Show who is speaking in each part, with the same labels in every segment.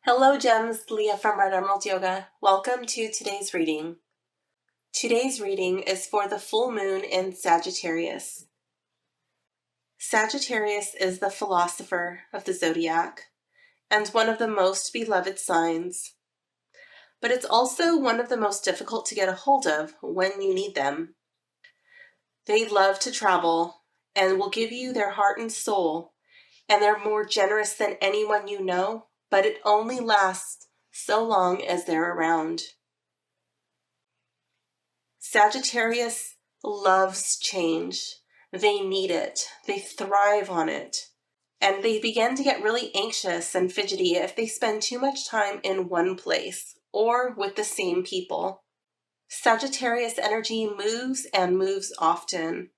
Speaker 1: Hello Gems, Leah from Red Emerald Yoga. Welcome to today's reading. Today's reading is for the full moon in Sagittarius. Sagittarius is the philosopher of the zodiac and one of the most beloved signs. But it's also one of the most difficult to get a hold of when you need them. They love to travel and will give you their heart and soul, and they're more generous than anyone you know, but it only lasts so long as they're around. Sagittarius loves change. They need it. They thrive on it. And they begin to get really anxious and fidgety if they spend too much time in one place or with the same people. Sagittarius energy moves and moves often.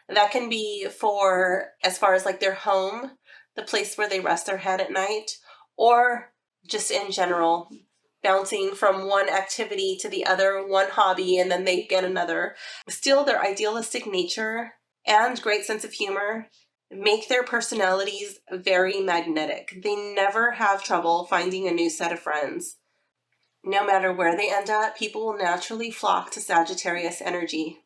Speaker 1: That can be for as far as like their home, the place where they rest their head at night, or just in general, bouncing from one activity to the other, one hobby, and then they get another. Still, their idealistic nature and great sense of humor make their personalities very magnetic. They never have trouble finding a new set of friends. No matter where they end up, people will naturally flock to Sagittarius energy.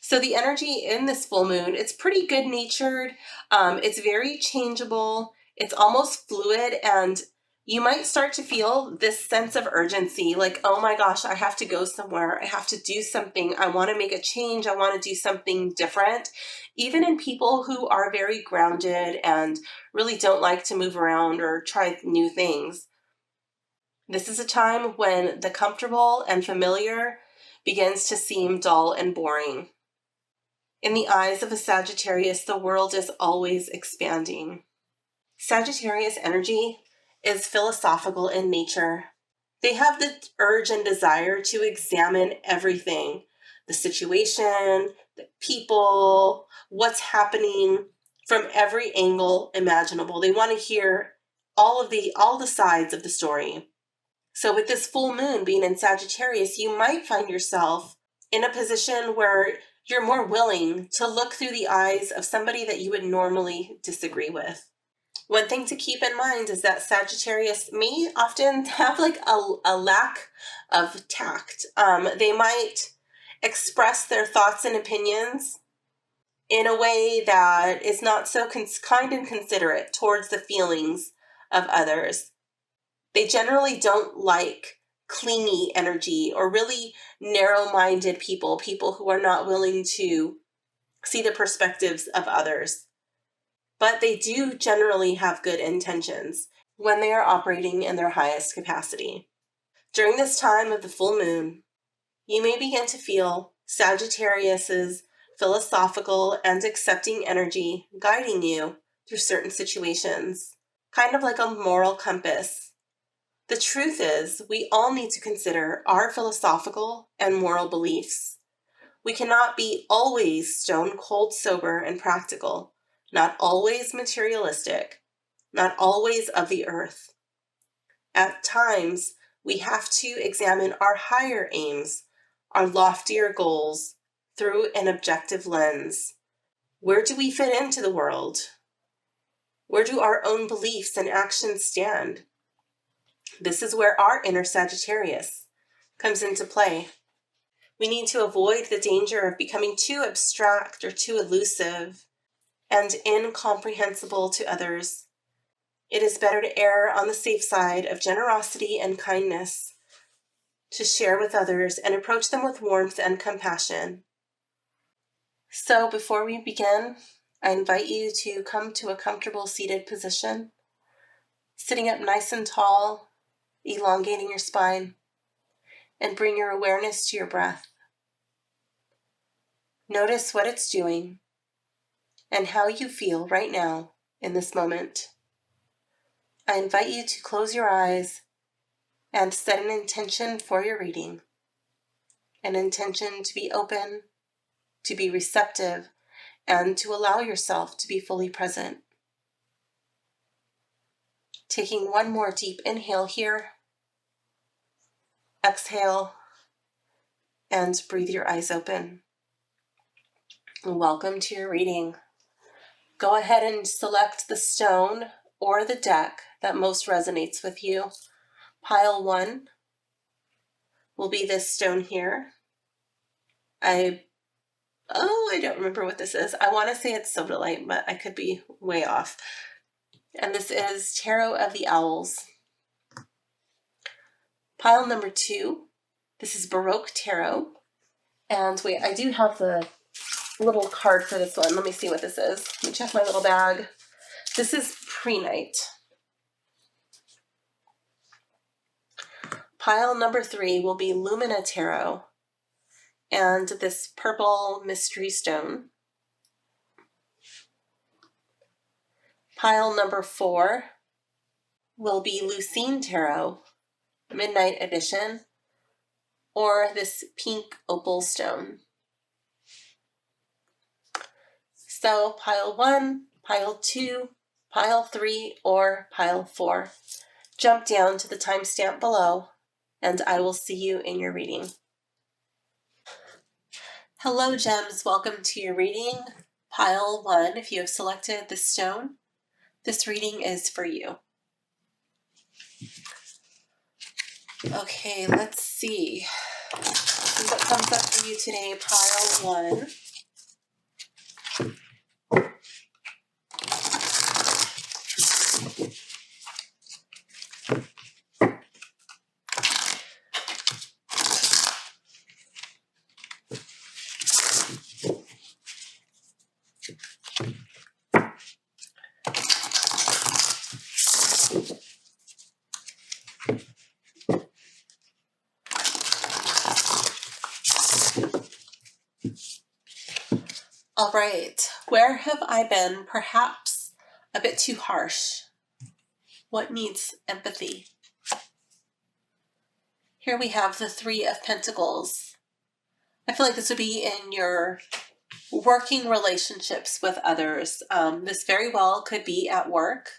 Speaker 1: So the energy in this full moon, it's pretty good-natured. It's very changeable. It's almost fluid, and you might start to feel this sense of urgency, like, oh my gosh, I have to go somewhere. I have to do something. I want to make a change. I want to do something different. Even in people who are very grounded and really don't like to move around or try new things. This is a time when the comfortable and familiar begins to seem dull and boring. In the eyes of a Sagittarius, the world is always expanding. Sagittarius energy is philosophical in nature. They have the urge and desire to examine everything, the situation, the people, what's happening from every angle imaginable. They want to hear all the sides of the story. So with this full moon being in Sagittarius, you might find yourself in a position where you're more willing to look through the eyes of somebody that you would normally disagree with. One thing to keep in mind is that Sagittarius may often have like a lack of tact. They might express their thoughts and opinions in a way that is not so kind and considerate towards the feelings of others. They generally don't like clingy energy or really narrow-minded people who are not willing to see the perspectives of others. But they do generally have good intentions when they are operating in their highest capacity. During this time of the full moon, you may begin to feel Sagittarius's philosophical and accepting energy guiding you through certain situations, kind of like a moral compass. The truth is, we all need to consider our philosophical and moral beliefs. We cannot be always stone cold sober and practical, not always materialistic, not always of the earth. At times, we have to examine our higher aims, our loftier goals, through an objective lens. Where do we fit into the world? Where do our own beliefs and actions stand? This is where our inner Sagittarius comes into play. We need to avoid the danger of becoming too abstract or too elusive and incomprehensible to others. It is better to err on the safe side of generosity and kindness, to share with others and approach them with warmth and compassion. So before we begin, I invite you to come to a comfortable seated position, sitting up nice and tall, elongating your spine, and bring your awareness to your breath. Notice what it's doing and how you feel right now in this moment. I invite you to close your eyes and set an intention for your reading, an intention to be open, to be receptive, and to allow yourself to be fully present. Taking one more deep inhale here. Exhale and breathe your eyes open. Welcome to your reading. Go ahead and select the stone or the deck that most resonates with you. Pile 1 will be this stone here. I don't remember what this is. I want to say it's sodalite, but I could be way off. And this is Tarot of the Owls. Pile number 2, this is Baroque Tarot. And wait, I do have the little card for this one. Let me see what this is. Let me check my little bag. This is Pre-Night. Pile number 3 will be Lumina Tarot and this purple mystery stone. Pile number 4 will be Lucine Tarot, Midnight Edition, or this pink opal stone. So pile 1, pile 2, pile 3, or pile 4. Jump down to the timestamp below, and I will see you in your reading. Hello, gems. Welcome to your reading. Pile 1, if you have selected this stone, this reading is for you. Okay, let's see what comes up for you today. Pile 1. All right, where have I been perhaps a bit too harsh? What needs empathy? Here we have the 3 of Pentacles. I feel like this would be in your working relationships with others. This very well could be at work,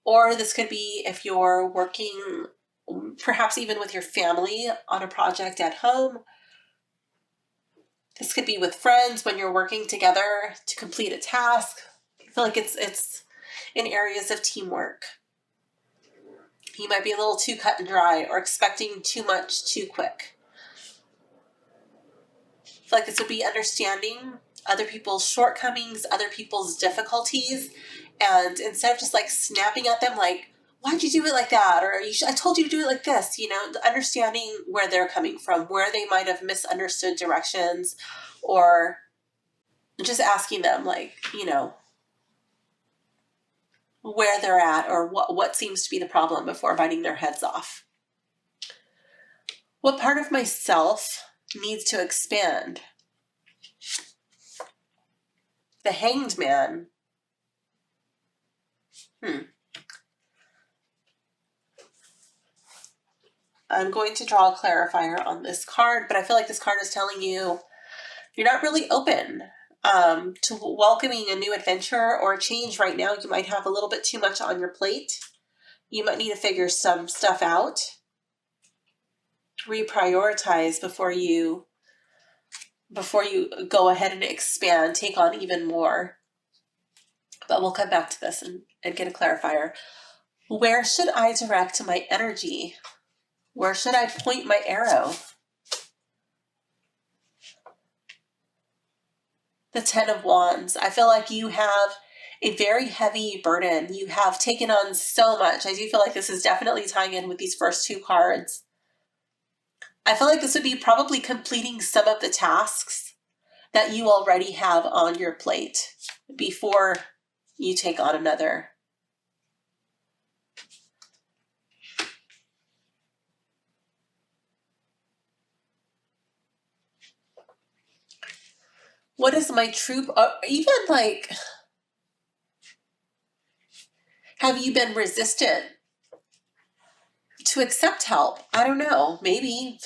Speaker 1: or this could be if you're working perhaps even with your family on a project at home. This could be with friends when you're working together to complete a task. I feel like it's in areas of teamwork. You might be a little too cut and dry or expecting too much too quick. I feel like this would be understanding other people's shortcomings, other people's difficulties, and instead of just like snapping at them like, why'd you do it like that? Or I told you to do it like this, understanding where they're coming from, where they might have misunderstood directions, or just asking them like, where they're at or what seems to be the problem before biting their heads off. What part of myself needs to expand? The Hanged Man. I'm going to draw a clarifier on this card, but I feel like this card is telling you you're not really open to welcoming a new adventure or a change right now. You might have a little bit too much on your plate. You might need to figure some stuff out. Reprioritize before you go ahead and expand, take on even more. But we'll come back to this and get a clarifier. Where should I direct my energy? Where should I point my arrow? The 10 of Wands. I feel like you have a very heavy burden. You have taken on so much. I do feel like this is definitely tying in with these first 2 cards. I feel like this would be probably completing some of the tasks that you already have on your plate before you take on another. What is my true, even like, have you been resistant to accept help? I don't know. Maybe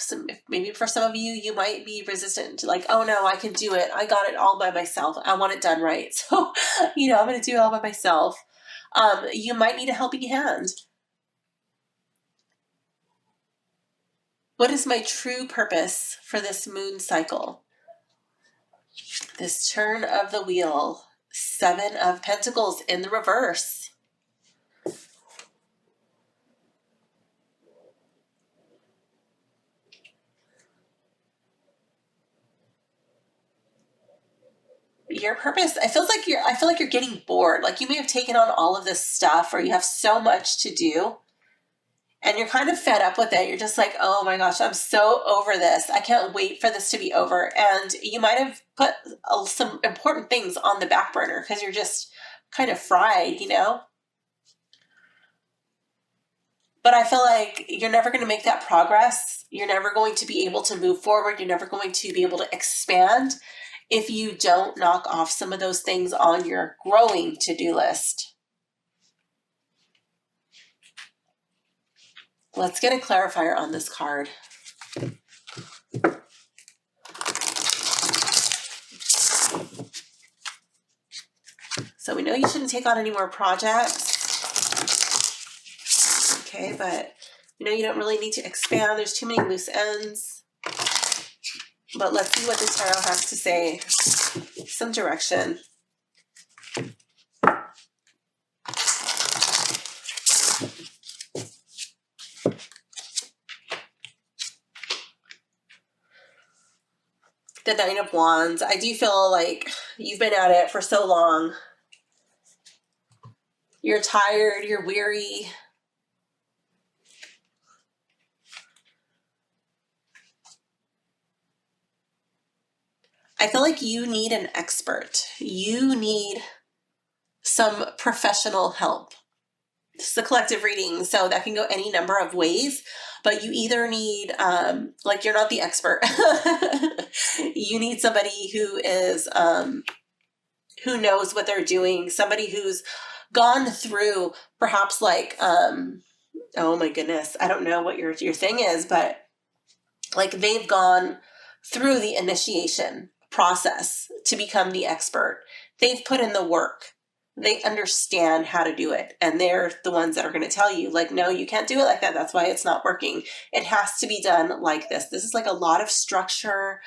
Speaker 1: for some of you, you might be resistant to like, oh no, I can do it. I got it all by myself. I want it done right. So, I'm going to do it all by myself. You might need a helping hand. What is my true purpose for this moon cycle? This turn of the wheel, 7 of Pentacles in the reverse. your purpose, I feel like you're getting bored. Like you may have taken on all of this stuff, or you have so much to do and you're kind of fed up with it. You're just like, oh my gosh, I'm so over this. I can't wait for this to be over. And you might have put some important things on the back burner because you're just kind of fried, you know? But I feel like you're never going to make that progress. You're never going to be able to move forward. You're never going to be able to expand if you don't knock off some of those things on your growing to-do list. Let's get a clarifier on this card. So we know you shouldn't take on any more projects. Okay, but you know you don't really need to expand. There's too many loose ends. But let's see what the tarot has to say. Some direction. The Nine of Wands. I do feel like you've been at it for so long. You're tired, you're weary. I feel like you need an expert. You need some professional help. This is a collective reading, so that can go any number of ways, but you either need, like you're not the expert. You need somebody who is, who knows what they're doing, somebody who's gone through perhaps like, oh my goodness, I don't know what your thing is, but like they've gone through the initiation process to become the expert. They've put in the work. They understand how to do it. And they're the ones that are going to tell you, like, no, you can't do it like that. That's why it's not working. It has to be done like this. This is like a lot of structure,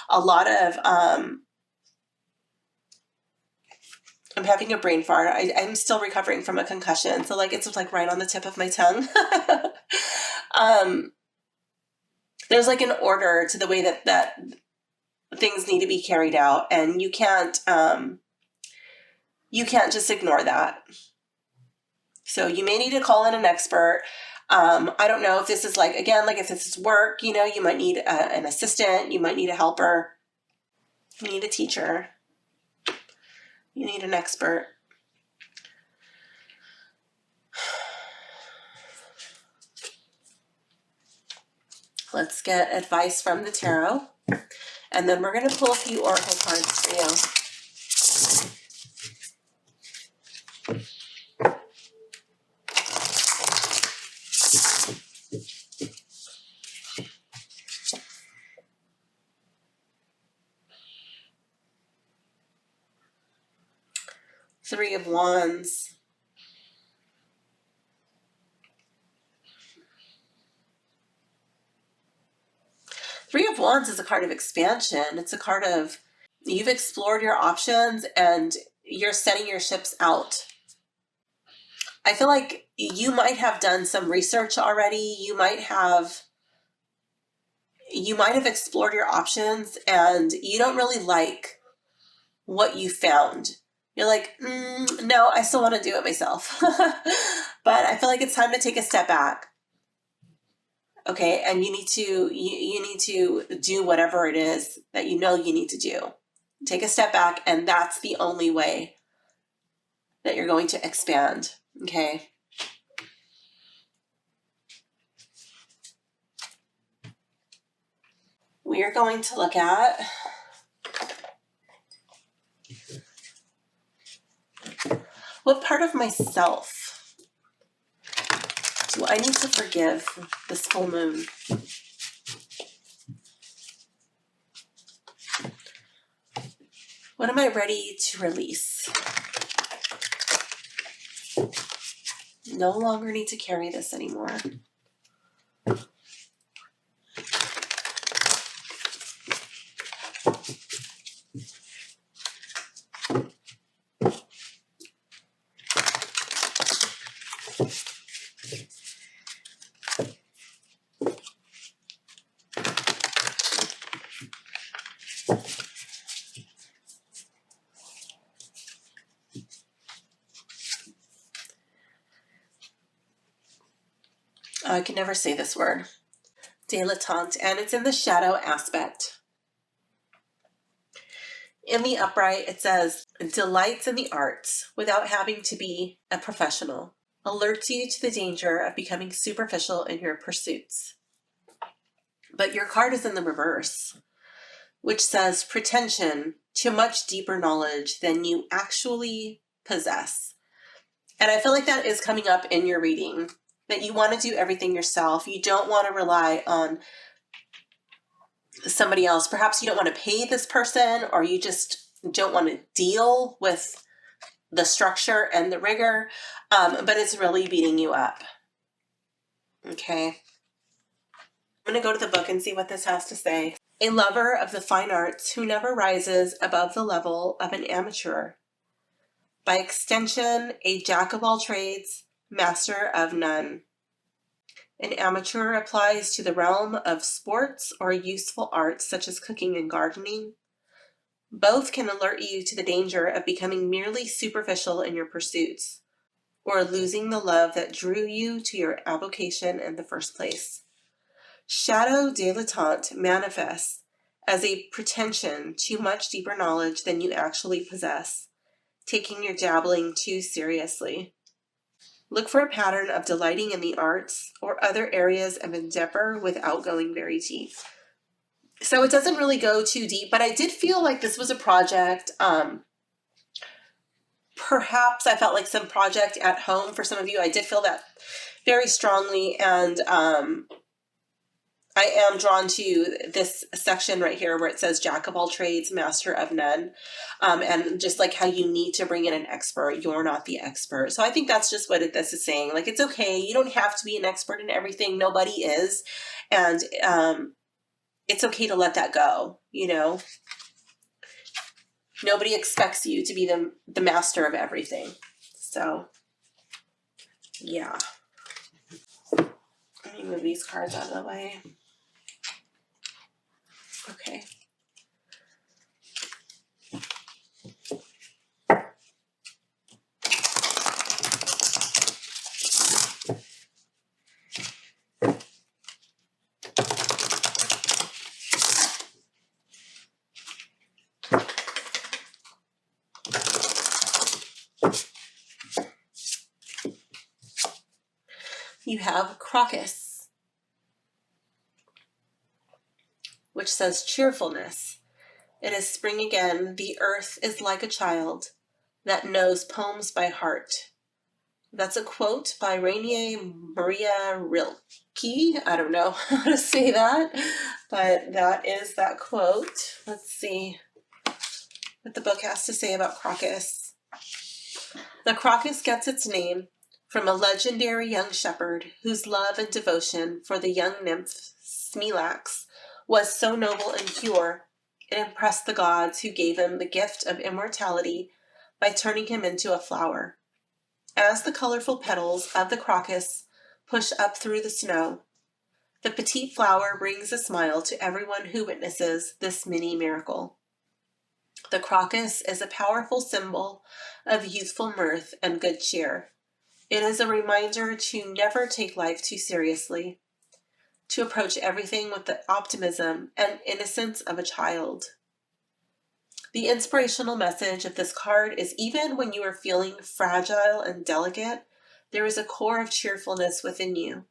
Speaker 1: a lot of, I'm having a brain fart. I'm still recovering from a concussion. So like, it's like right on the tip of my tongue. There's like an order to the way that things need to be carried out. And you can't just ignore that. So you may need to call in an expert. I don't know if this is like, again, like if this is work, you know, you might need an assistant, you might need a helper, you need a teacher, you need an expert. Let's get advice from the tarot. And then we're going to pull a few oracle cards for you. Three of Wands. Three of Wands is a card of expansion. It's a card of you've explored your options and you're setting your ships out. I feel like you might have done some research already. You might have explored your options and you don't really like what you found. You're like, no, I still want to do it myself. But I feel like it's time to take a step back. Okay, and you need to do whatever it is that you know you need to do. Take a step back, and that's the only way that you're going to expand. Okay. We are going to look at what part of myself do I need to forgive this full moon? What am I ready to release? No longer need to carry this anymore. I can never say this word. Dilettante, and it's in the shadow aspect. In the upright, it says, delights in the arts without having to be a professional. Alerts you to the danger of becoming superficial in your pursuits. But your card is in the reverse, which says pretension to much deeper knowledge than you actually possess. And I feel like that is coming up in your reading, that you want to do everything yourself. You don't want to rely on somebody else. Perhaps you don't want to pay this person, or you just don't want to deal with the structure and the rigor, but it's really beating you up. Okay. I'm going to go to the book and see what this has to say. A lover of the fine arts who never rises above the level of an amateur. By extension, a jack of all trades, master of none. An amateur applies to the realm of sports or useful arts such as cooking and gardening. Both can alert you to the danger of becoming merely superficial in your pursuits, or losing the love that drew you to your avocation in the first place. Shadow dilettante manifests as a pretension to much deeper knowledge than you actually possess, taking your dabbling too seriously. Look for a pattern of delighting in the arts or other areas of endeavor without going very deep. So it doesn't really go too deep, but I did feel like this was a project. Perhaps I felt like some project at home for some of you. I did feel that very strongly, and I am drawn to this section right here where it says jack of all trades, master of none. And just like how you need to bring in an expert, you're not the expert. So I think that's just what this is saying. Like, it's okay. You don't have to be an expert in everything. Nobody is. And it's okay to let that go, you know. Nobody expects you to be the master of everything. So, yeah. Let me move these cards out of the way. Okay. You have Crocus, which says cheerfulness. It is spring again. The earth is like a child that knows poems by heart. That's a quote by Rainier Maria Rilke. I don't know how to say that, but that is that quote. Let's see what the book has to say about Crocus. The crocus gets its name from a legendary young shepherd whose love and devotion for the young nymph Smilax was so noble and pure, it impressed the gods, who gave him the gift of immortality by turning him into a flower. As the colorful petals of the crocus push up through the snow, the petite flower brings a smile to everyone who witnesses this mini miracle. The crocus is a powerful symbol of youthful mirth and good cheer. It is a reminder to never take life too seriously, to approach everything with the optimism and innocence of a child. The inspirational message of this card is, even when you are feeling fragile and delicate, there is a core of cheerfulness within you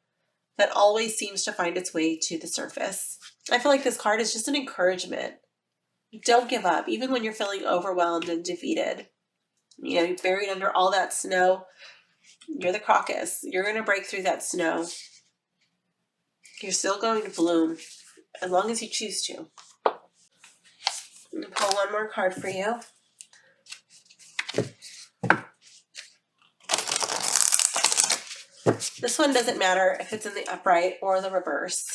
Speaker 1: that always seems to find its way to the surface. I feel like this card is just an encouragement. Don't give up, even when you're feeling overwhelmed and defeated. You know, you're buried under all that snow. You're the crocus. You're going to break through that snow. You're still going to bloom, as long as you choose to. I'm going to pull one more card for you. This one doesn't matter if it's in the upright or the reverse.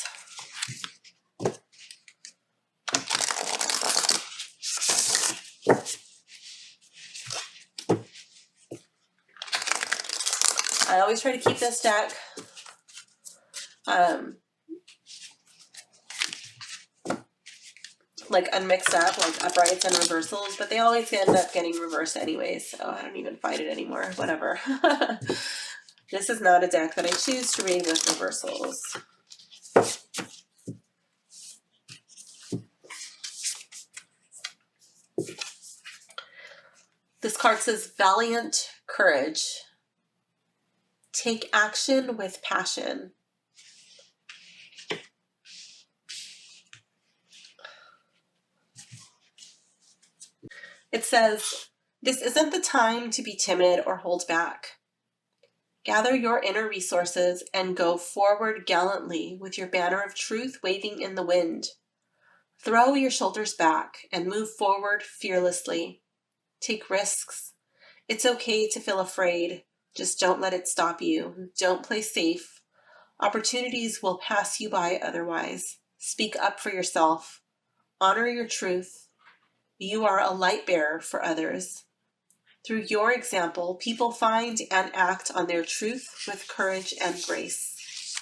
Speaker 1: I always try to keep this deck like unmixed up, like uprights and reversals, but they always end up getting reversed anyways, so I don't even fight it anymore. Whatever. This is not a deck that I choose to read with reversals. This card says valiant courage. Take action with passion. It says, this isn't the time to be timid or hold back. Gather your inner resources and go forward gallantly with your banner of truth waving in the wind. Throw your shoulders back and move forward fearlessly. Take risks. It's okay to feel afraid. Just don't let it stop you. Don't play safe. Opportunities will pass you by otherwise. Speak up for yourself. Honor your truth. You are a light bearer for others. Through your example, people find and act on their truth with courage and grace.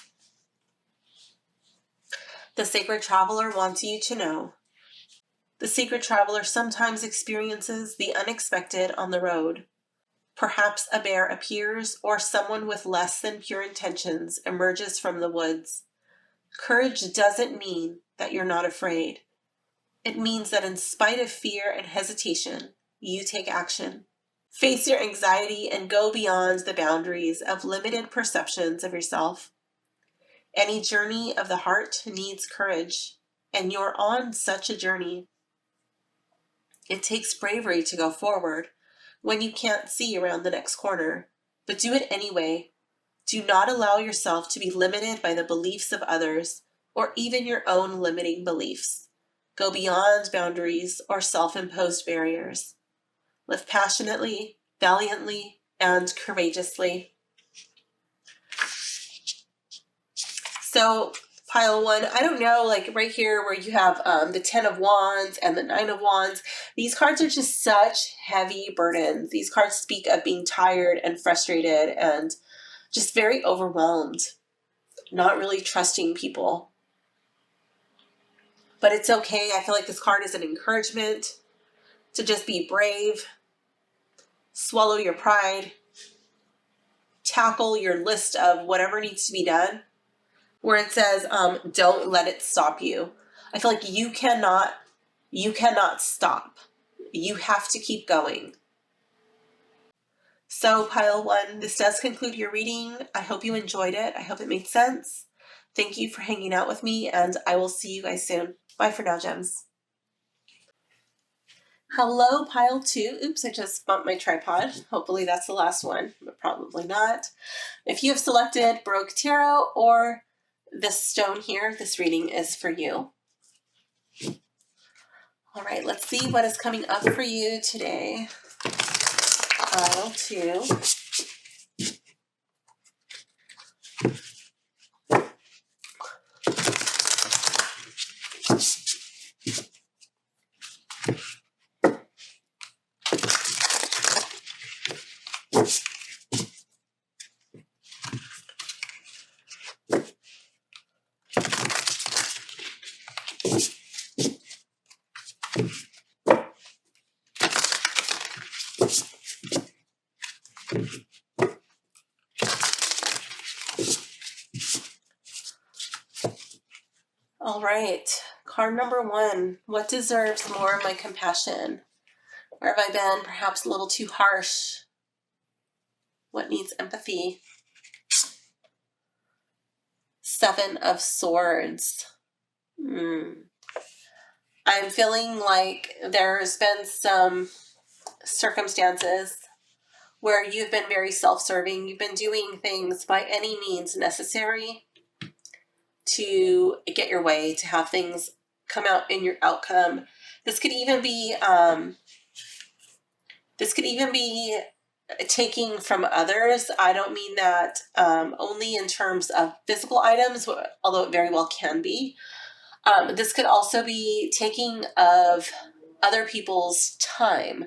Speaker 1: The Sacred Traveler wants you to know. The Sacred Traveler sometimes experiences the unexpected on the road. Perhaps a bear appears or someone with less than pure intentions emerges from the woods. Courage doesn't mean that you're not afraid. It means that in spite of fear and hesitation, you take action. Face your anxiety and go beyond the boundaries of limited perceptions of yourself. Any journey of the heart needs courage, and you're on such a journey. It takes bravery to go forward when you can't see around the next corner, but do it anyway. Do not allow yourself to be limited by the beliefs of others or even your own limiting beliefs. Go beyond boundaries or self-imposed barriers. Live passionately, valiantly, and courageously. So, pile one, I don't know, like right here where you have the 10 of Wands and the 9 of Wands, these cards are just such heavy burdens. These cards speak of being tired and frustrated and just very overwhelmed, not really trusting people. But it's okay. I feel like this card is an encouragement to just be brave, swallow your pride, tackle your list of whatever needs to be done. Where it says, don't let it stop you. I feel like you cannot stop. You have to keep going. So pile one, this does conclude your reading. I hope you enjoyed it. I hope it made sense. Thank you for hanging out with me, and I will see you guys soon. Bye for now, gems. Hello, pile two. Oops, I just bumped my tripod. Hopefully that's the last one, but probably not. If you have selected Baroque Tarot or this stone here, this reading is for you. All right, let's see what is coming up for you today. Pile two. All right, card number one. What deserves more of my compassion? Where have I been perhaps a little too harsh? What needs empathy? 7 of Swords. I'm feeling like there's been some circumstances where you've been very self-serving. You've been doing things by any means necessary to get your way, to have things come out in your outcome. This could even be taking from others. I don't mean that only in terms of physical items, although it very well can be. This could also be taking of other people's time,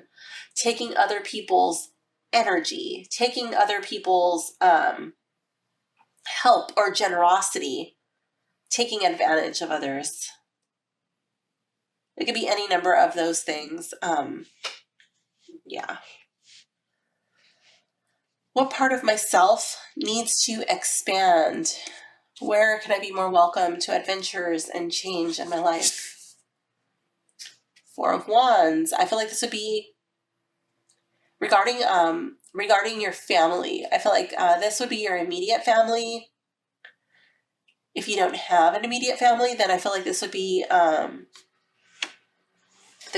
Speaker 1: taking other people's energy, taking other people's help or generosity, taking advantage of others. It could be any number of those things. Yeah. What part of myself needs to expand? Where can I be more welcome to adventures and change in my life? Four of Wands. I feel like this would be regarding your family. I feel like this would be your immediate family. If you don't have an immediate family, then I feel like this would be the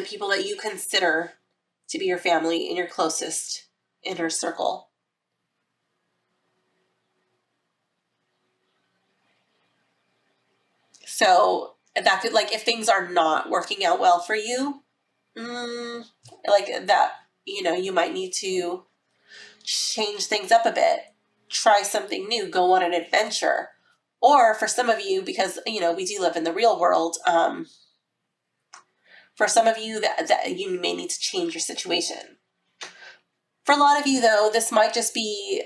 Speaker 1: people that you consider to be your family in your closest inner circle. So that could, like, if things are not working out well for you, like that, you know, you might need to change things up a bit, try something new, go on an adventure. Or for some of you, because, you know, we do live in the real world, for some of you that you may need to change your situation. For a lot of you, though, this might just be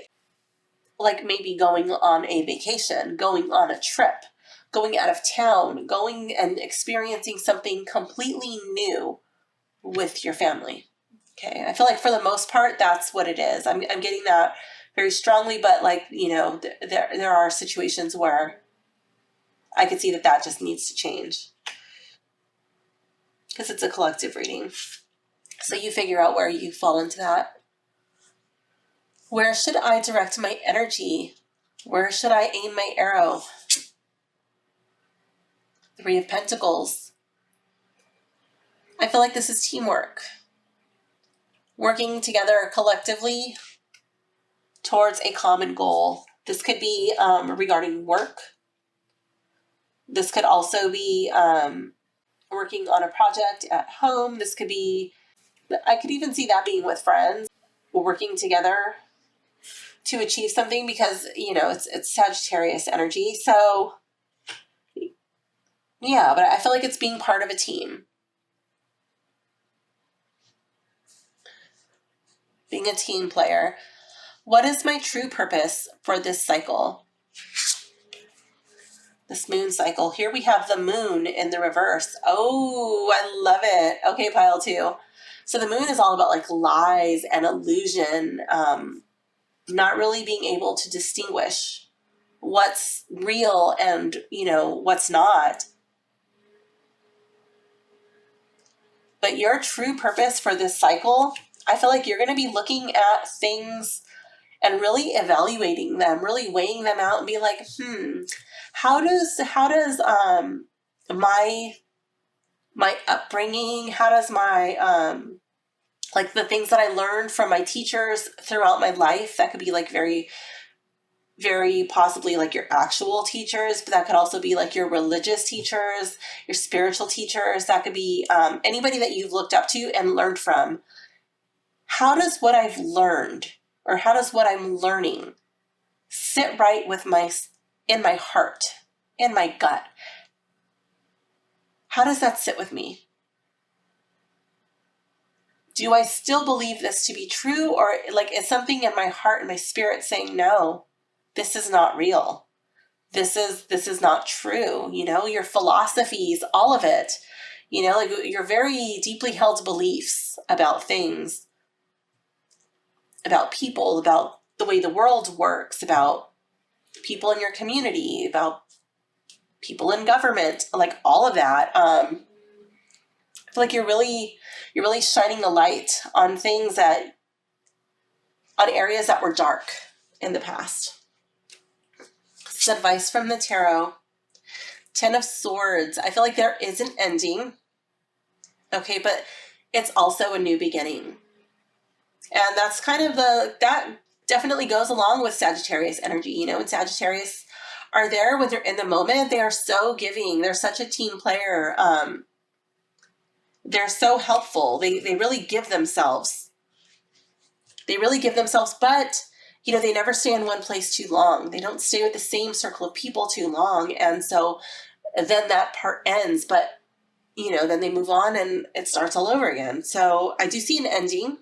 Speaker 1: like maybe going on a vacation, going on a trip, going out of town, going and experiencing something completely new with your family. Okay, I feel like for the most part, that's what it is. I'm getting that very strongly, but, like, you know, there are situations where I could see that just needs to change because it's a collective reading. So you figure out where you fall into that. Where should I direct my energy? Where should I aim my arrow? Three of Pentacles. I feel like this is teamwork. Working together collectively towards a common goal. This could be regarding work. This could also be working on a project at home. This could be, I could even see that being with friends, working together to achieve something, because, you know, it's Sagittarius energy. So yeah, but I feel like it's being part of a team. Being a team player. What is my true purpose for this cycle? This moon cycle. Here we have the moon in the reverse. Oh, I love it. Okay, pile 2. So the moon is all about, like, lies and illusion, not really being able to distinguish what's real and, you know, what's not. But your true purpose for this cycle, I feel like you're going to be looking at things and really evaluating them, really weighing them out and be like, how does my upbringing, how does my like the things that I learned from my teachers throughout my life, that could be like very, very possibly like your actual teachers, but that could also be like your religious teachers, your spiritual teachers. That could be anybody that you've looked up to and learned from. How does what I've learned, or how does what I'm learning sit right with in my heart, in my gut? How does that sit with me? Do I still believe this to be true, or, like, is something in my heart and my spirit saying, no, this is not real. This is not true. You know, your philosophies, all of it, you know, like your very deeply held beliefs about things, about people, about the way the world works, about people in your community, about people in government, like all of that. I feel like you're really shining a light on things on areas that were dark in the past. This is advice from the tarot. 10 of Swords. I feel like there is an ending. Okay, but it's also a new beginning. And that's kind of that definitely goes along with Sagittarius energy. You know, when Sagittarius are there, when they're in the moment, they are so giving. They're such a team player. They're so helpful. They really give themselves. But, you know, they never stay in one place too long. They don't stay with the same circle of people too long. And so then that part ends, but, you know, then they move on and it starts all over again. So I do see an ending.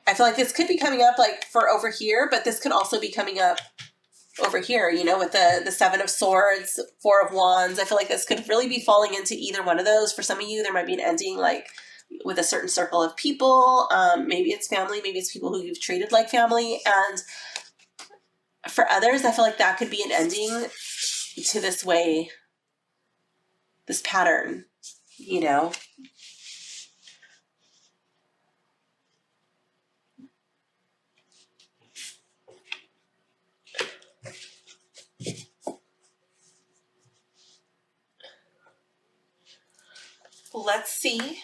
Speaker 1: I feel like this could be coming up, like, for over here, but this could also be coming up over here, you know, with the 7 of Swords, 4 of Wands. I feel like this could really be falling into either one of those. For some of you, there might be an ending, like, with a certain circle of people. Maybe it's family, maybe it's people who you've treated like family. And for others, I feel like that could be an ending to this way, this pattern, you know. Let's see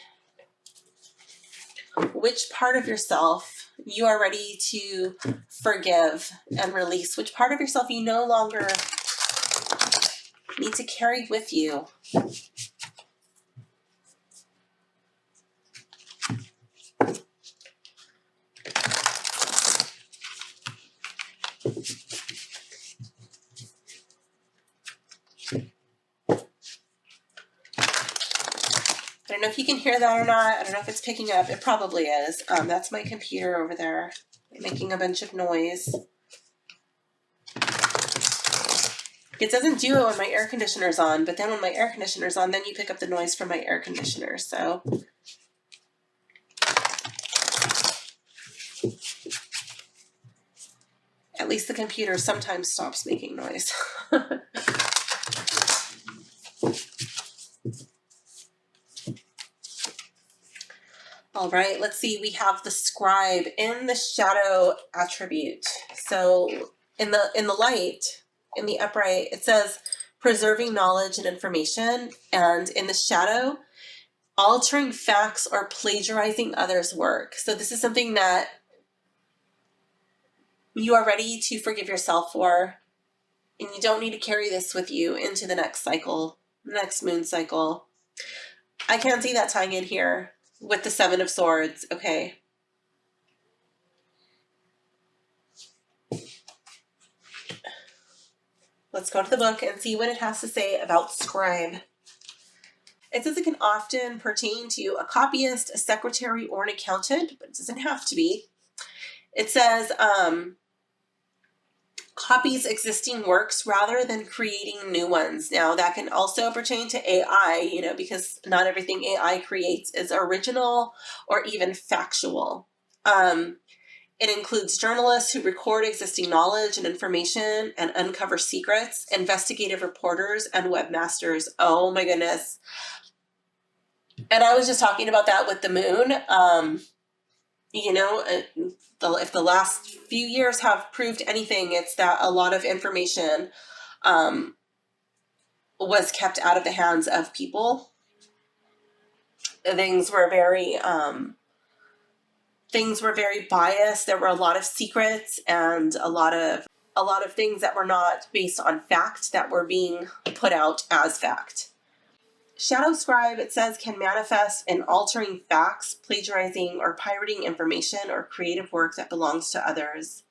Speaker 1: which part of yourself you are ready to forgive and release, which part of yourself you no longer need to carry with you. I don't know if you can hear that or not. I don't know if it's picking up. It probably is. That's my computer over there making a bunch of noise. It doesn't do it when my air conditioner's on, but then when my air conditioner's on, then you pick up the noise from my air conditioner. So at least the computer sometimes stops making noise. All right, let's see. We have the scribe in the shadow attribute. So in the light, in the upright, it says preserving knowledge and information, and in the shadow, altering facts or plagiarizing others' work. So this is something that you are ready to forgive yourself for, and you don't need to carry this with you into the next cycle, next moon cycle. I can't see that tying in here with the Seven of Swords. Okay. Let's go to the book and see what it has to say about scribe. It says it can often pertain to a copyist, a secretary, or an accountant, but it doesn't have to be. It says copies existing works rather than creating new ones. Now, that can also pertain to AI, you know, because not everything AI creates is original or even factual. It includes journalists who record existing knowledge and information and uncover secrets, investigative reporters, and webmasters. Oh my goodness. And I was just talking about that with the moon. You know, if the last few years have proved anything, it's that a lot of information was kept out of the hands of people. Things were very biased. There were a lot of secrets and a lot of things that were not based on fact that were being put out as fact. Shadow scribe, it says, can manifest in altering facts, plagiarizing or pirating information or creative work that belongs to others.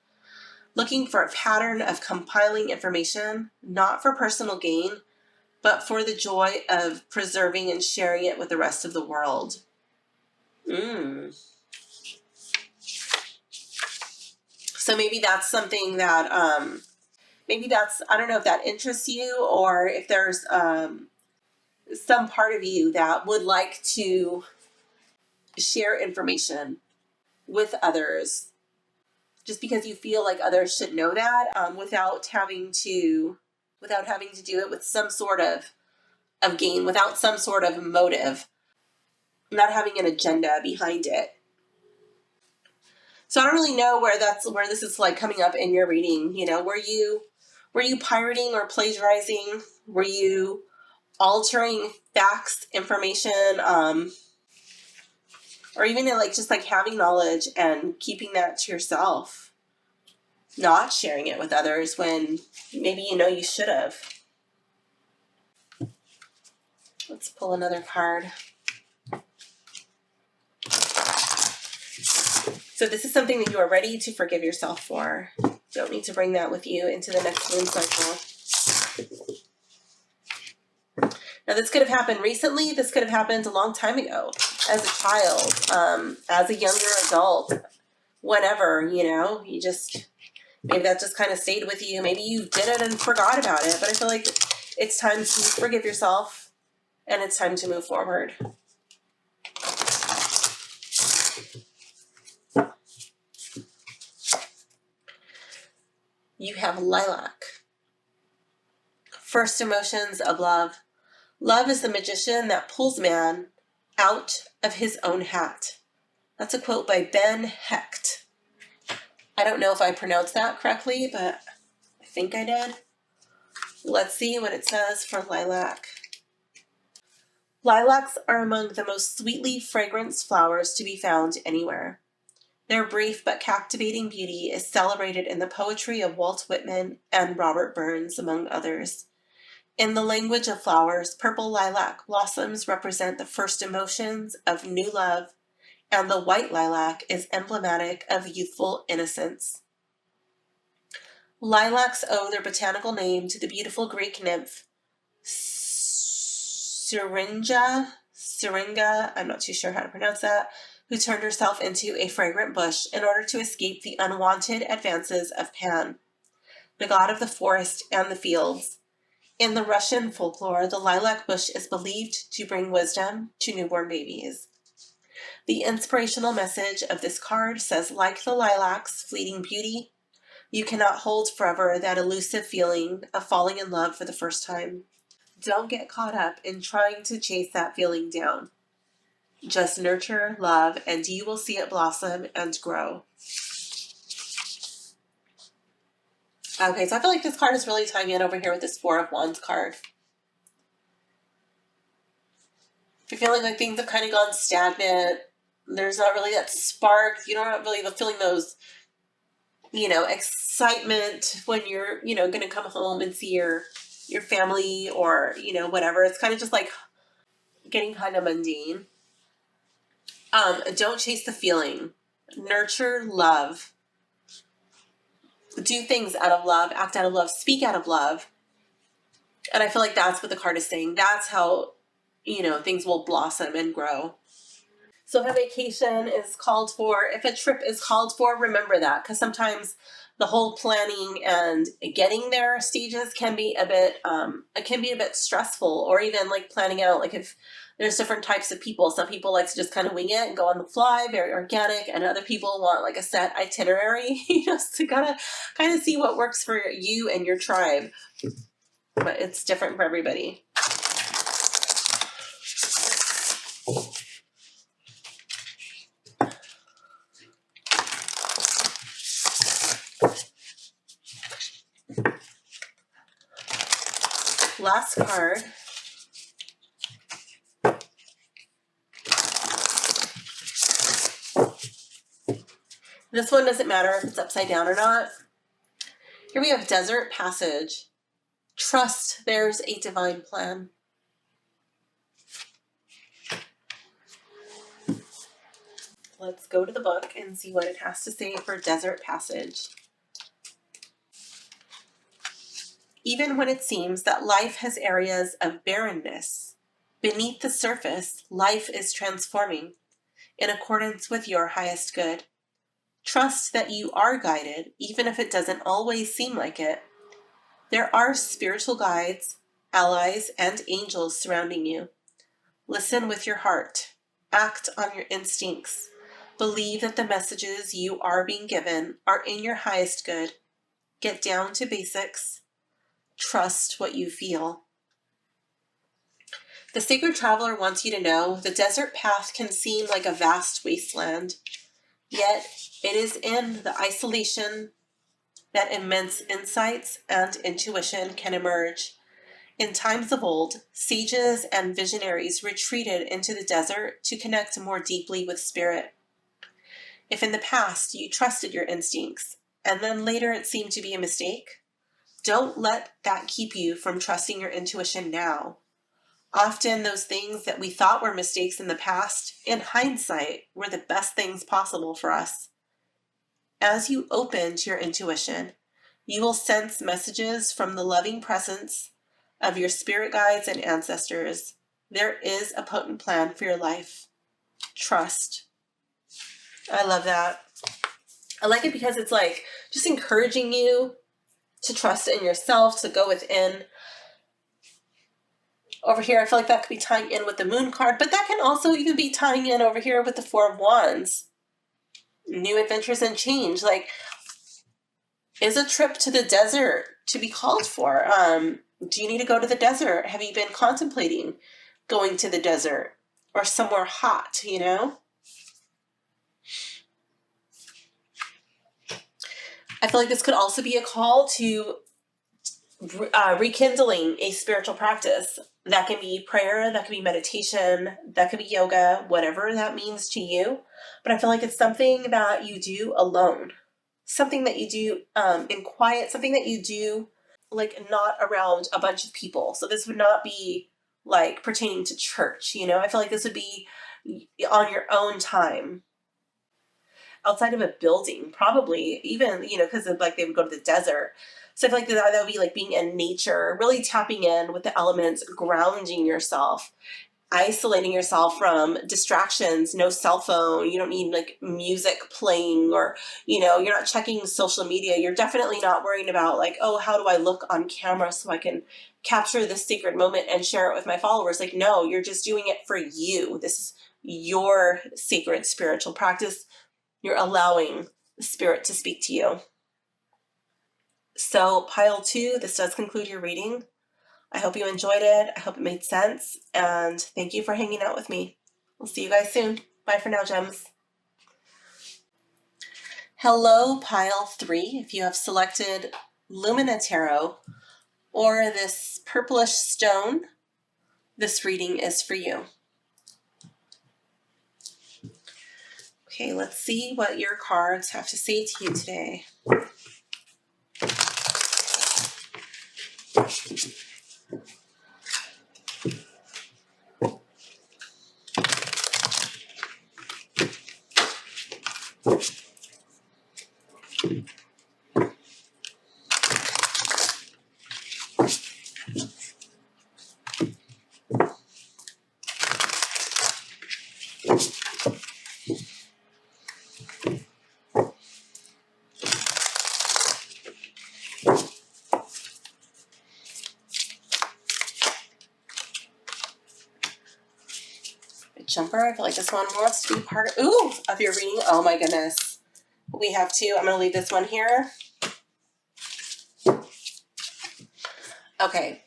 Speaker 1: Looking for a pattern of compiling information, not for personal gain, but for the joy of preserving and sharing it with the rest of the world. So maybe that's something that, I don't know if that interests you, or if there's some part of you that would like to share information with others just because you feel like others should know that, without having to do it with some sort of gain, without some sort of motive, not having an agenda behind it. So I don't really know where this is like coming up in your reading. You know, were you pirating or plagiarizing? Were you altering facts, information, or even like just like having knowledge and keeping that to yourself, not sharing it with others when maybe you know you should have? Let's pull another card. So this is something that you are ready to forgive yourself for. Don't need to bring that with you into the next moon cycle. Now, this could have happened recently. This could have happened a long time ago, as a child, as a younger adult, whenever, you know, maybe that just kind of stayed with you. Maybe you did it and forgot about it, but I feel like it's time to forgive yourself and it's time to move forward. you have lilac. First emotions of love. Love is the magician that pulls man out of his own hat. That's a quote by Ben Hecht. I don't know if I pronounced that correctly, but I think I did. Let's see what it says for lilac. Lilacs are among the most sweetly fragrant flowers to be found anywhere. Their brief but captivating beauty is celebrated in the poetry of Walt Whitman and Robert Burns, among others. In the language of flowers, purple lilac blossoms represent the first emotions of new love, and the white lilac is emblematic of youthful innocence. Lilacs owe their botanical name to the beautiful Greek nymph Syringa, I'm not too sure how to pronounce that, who turned herself into a fragrant bush in order to escape the unwanted advances of Pan, the god of the forest and the fields. In the Russian folklore, the lilac bush is believed to bring wisdom to newborn babies. The inspirational message of this card says, like the lilac's fleeting beauty, you cannot hold forever that elusive feeling of falling in love for the first time. Don't get caught up in trying to chase that feeling down. Just nurture love and you will see it blossom and grow. Okay, so I feel like this card is really tying in over here with this Four of Wands card. If you're feeling like things have kind of gone stagnant, there's not really that spark, you don't really feeling those, excitement when you're, going to come home and see your family or, whatever. It's kind of just like getting kind of mundane. Don't chase the feeling. Nurture love. Do things out of love, act out of love, speak out of love. And I feel like that's what the card is saying. That's how, things will blossom and grow. So if a vacation is called for, if a trip is called for, remember that. Because sometimes the whole planning and getting there stages can be a bit stressful, or even like planning out, like if there's different types of people. Some people like to just kind of wing it and go on the fly, very organic, and other people want like a set itinerary, so you gotta kind of see what works for you and your tribe. But it's different for everybody. Last card. This one doesn't matter if it's upside down or not. Here we have Desert Passage. Trust there's a divine plan. Let's go to the book and see what it has to say for Desert Passage. Even when it seems that life has areas of barrenness, beneath the surface, life is transforming in accordance with your highest good. Trust that you are guided, even if it doesn't always seem like it. There are spiritual guides, allies, and angels surrounding you. Listen with your heart. Act on your instincts. Believe that the messages you are being given are in your highest good. Get down to basics. Trust what you feel. The Sacred Traveler wants you to know the desert path can seem like a vast wasteland, yet it is in the isolation that immense insights and intuition can emerge. In times of old, sages and visionaries retreated into the desert to connect more deeply with spirit. If in the past you trusted your instincts, and then later it seemed to be a mistake, don't let that keep you from trusting your intuition now. Often those things that we thought were mistakes in the past, in hindsight, were the best things possible for us. As you open to your intuition, you will sense messages from the loving presence of your spirit guides and ancestors. There is a potent plan for your life. Trust. I love that. I like it because it's like just encouraging you to trust in yourself, to go within. Over here, I feel like that could be tying in with the Moon card, but that can also even be tying in over here with the Four of Wands. New adventures and change. Like, Is a trip to the desert to be called for? Do you need to go to the desert? Have you been contemplating going to the desert or somewhere hot, you know? I feel like this could also be a call to rekindling a spiritual practice. That can be prayer, that can be meditation, that could be yoga, whatever that means to you. But I feel like it's something that you do alone, something that you do in quiet, something that you do like not around a bunch of people. So this would not be like pertaining to church, you know? I feel like this would be on your own time, outside of a building, probably even, you know, because like they would go to the desert. So I feel like that would be like being in nature, really tapping in with the elements, grounding yourself, isolating yourself from distractions, no cell phone. You don't need like music playing, or, you know, you're not checking social media. You're definitely not worrying about like, oh, how do I look on camera so I can capture this sacred moment and share it with my followers? Like, no, you're just doing it for you. This is your sacred spiritual practice. You're allowing the spirit to speak to you. So pile 2, this does conclude your reading. I hope you enjoyed it. I hope it made sense. And thank you for hanging out with me. We'll see you guys soon. Bye for now, gems. Hello, pile 3. If you have selected Lumina Tarot or this purplish stone, this reading is for you. Okay, let's see what your cards have to say to you today. Jumper, I feel like this one wants to be part of your reading. Oh my goodness. We have 2. I'm going to leave this one here. Okay.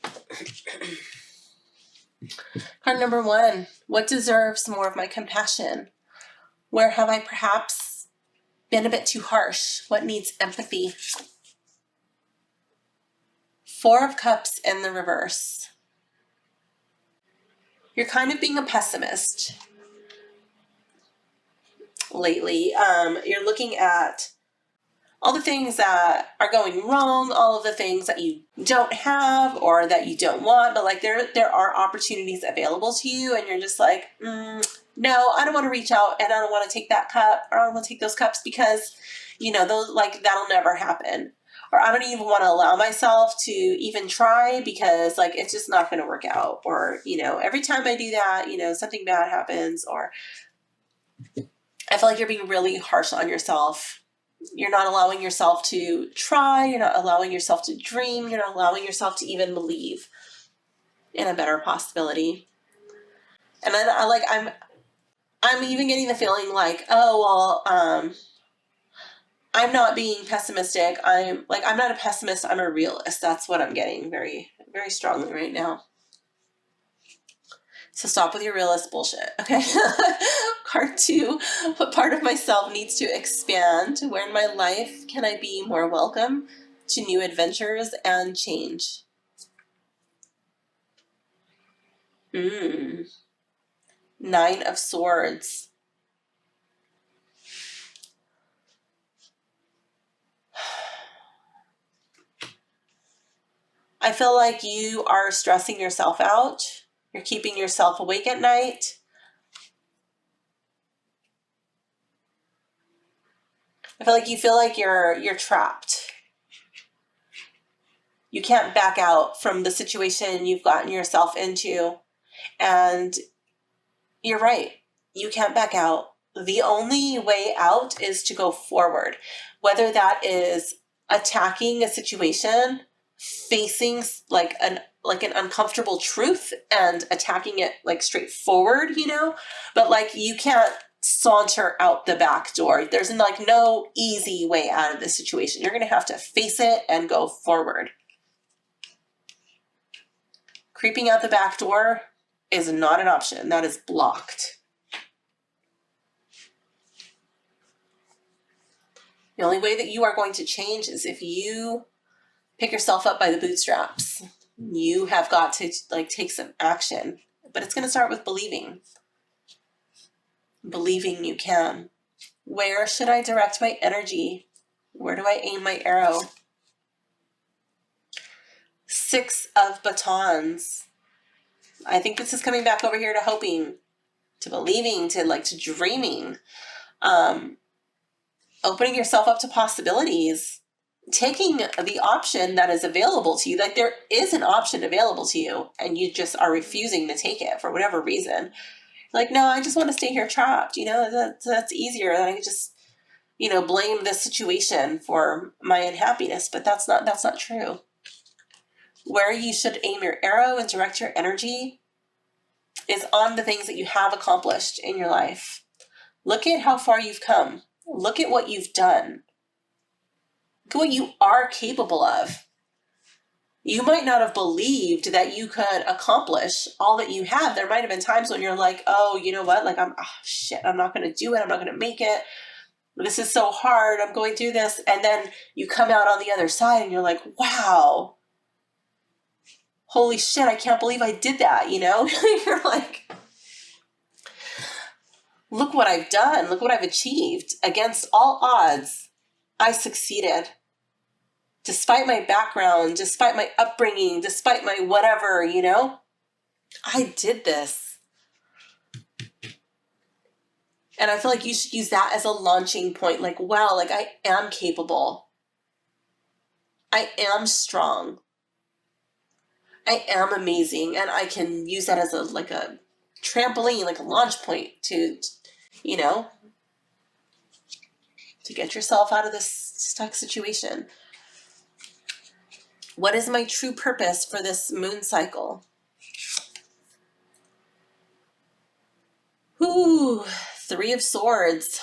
Speaker 1: Card number 1. What deserves more of my compassion? Where have I perhaps been a bit too harsh? What needs empathy? 4 of Cups in the reverse. You're kind of being a pessimist lately. You're looking at all the things that are going wrong, all of the things that you don't have or that you don't want, but like there are opportunities available to you, and you're just like, no, I don't want to reach out, and I don't want to take that cup, or I don't want to take those cups because, you know, those, like, that'll never happen. Or I don't even want to allow myself to even try because, like, it's just not going to work out. Or, you know, every time I do that, you know, something bad happens. Or I feel like you're being really harsh on yourself. You're not allowing yourself to try. You're not allowing yourself to dream. You're not allowing yourself to even believe in a better possibility. And then I'm even getting the feeling like, oh, well, I'm not being pessimistic. I'm not a pessimist. I'm a realist. That's what I'm getting very, very strongly right now. So stop with your realist bullshit, okay? Card 2, what part of myself needs to expand? Where in my life can I be more welcome to new adventures and change? 9 of Swords. I feel like you are stressing yourself out. You're keeping yourself awake at night. I feel like you're trapped. You can't back out from the situation you've gotten yourself into. And you're right. You can't back out. The only way out is to go forward. Whether that is attacking a situation, facing like an uncomfortable truth and attacking it like straightforward, you know, but like you can't saunter out the back door. There's like no easy way out of this situation. You're going to have to face it and go forward. Creeping out the back door is not an option. That is blocked. The only way that you are going to change is if you pick yourself up by the bootstraps. You have got to like take some action, but it's going to start with believing. Believing you can. Where should I direct my energy? Where do I aim my arrow? 6 of batons. I think this is coming back over here to hoping, to believing, to dreaming. Opening yourself up to possibilities. Taking the option that is available to you. Like there is an option available to you and you just are refusing to take it for whatever reason. Like, no, I just want to stay here trapped. That's easier. And I can just, blame this situation for my unhappiness. But that's not true. Where you should aim your arrow and direct your energy is on the things that you have accomplished in your life. Look at how far you've come. Look at what you've done. Look at what you are capable of. You might not have believed that you could accomplish all that you have. There might have been times when you're like, oh, you know what? Like, I'm not going to do it. I'm not going to make it. This is so hard. I'm going through this. And then you come out on the other side and you're like, wow, holy shit, I can't believe I did that. You're like, look what I've done. Look what I've achieved. Against all odds, I succeeded. Despite my background, despite my upbringing, despite my whatever, I did this. And I feel like you should use that as a launching point. Like, wow, like I am capable. I am strong. I am amazing. And I can use that as a trampoline, like a launch point to get yourself out of this stuck situation. What is my true purpose for this moon cycle? Ooh, 3 of Swords.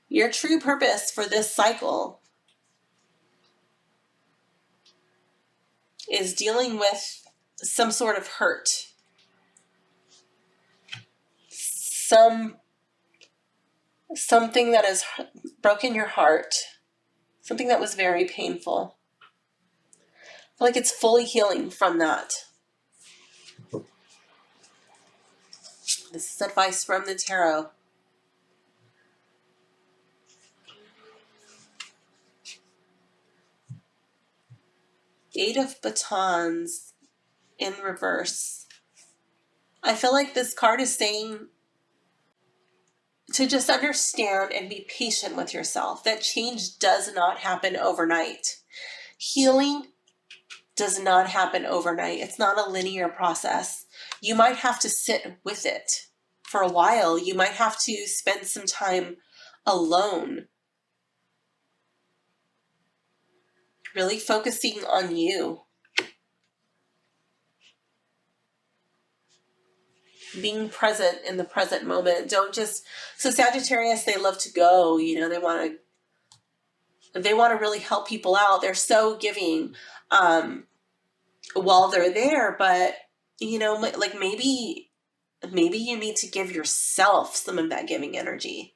Speaker 1: Your true purpose for this cycle is dealing with some sort of hurt. Something that has broken your heart. Something that was very painful. I feel like it's fully healing from that. This is advice from the tarot. Eight of batons in reverse. I feel like this card is saying to just understand and be patient with yourself. That change does not happen overnight. Healing does not happen overnight. It's not a linear process. You might have to sit with it for a while. You might have to spend some time alone. Really focusing on you. Being present in the present moment. Don't just... So Sagittarius, they love to go. They want to really help people out. They're so giving while they're there. But, like maybe you need to give yourself some of that giving energy.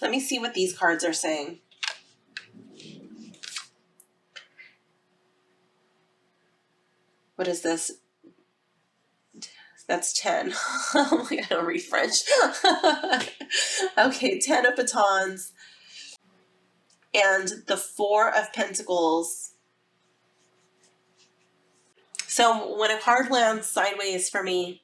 Speaker 1: Let me see what these cards are saying. What is this? That's 10. Oh my God, I don't read French. Okay, 10 of batons. And the 4 of pentacles. So when a card lands sideways for me,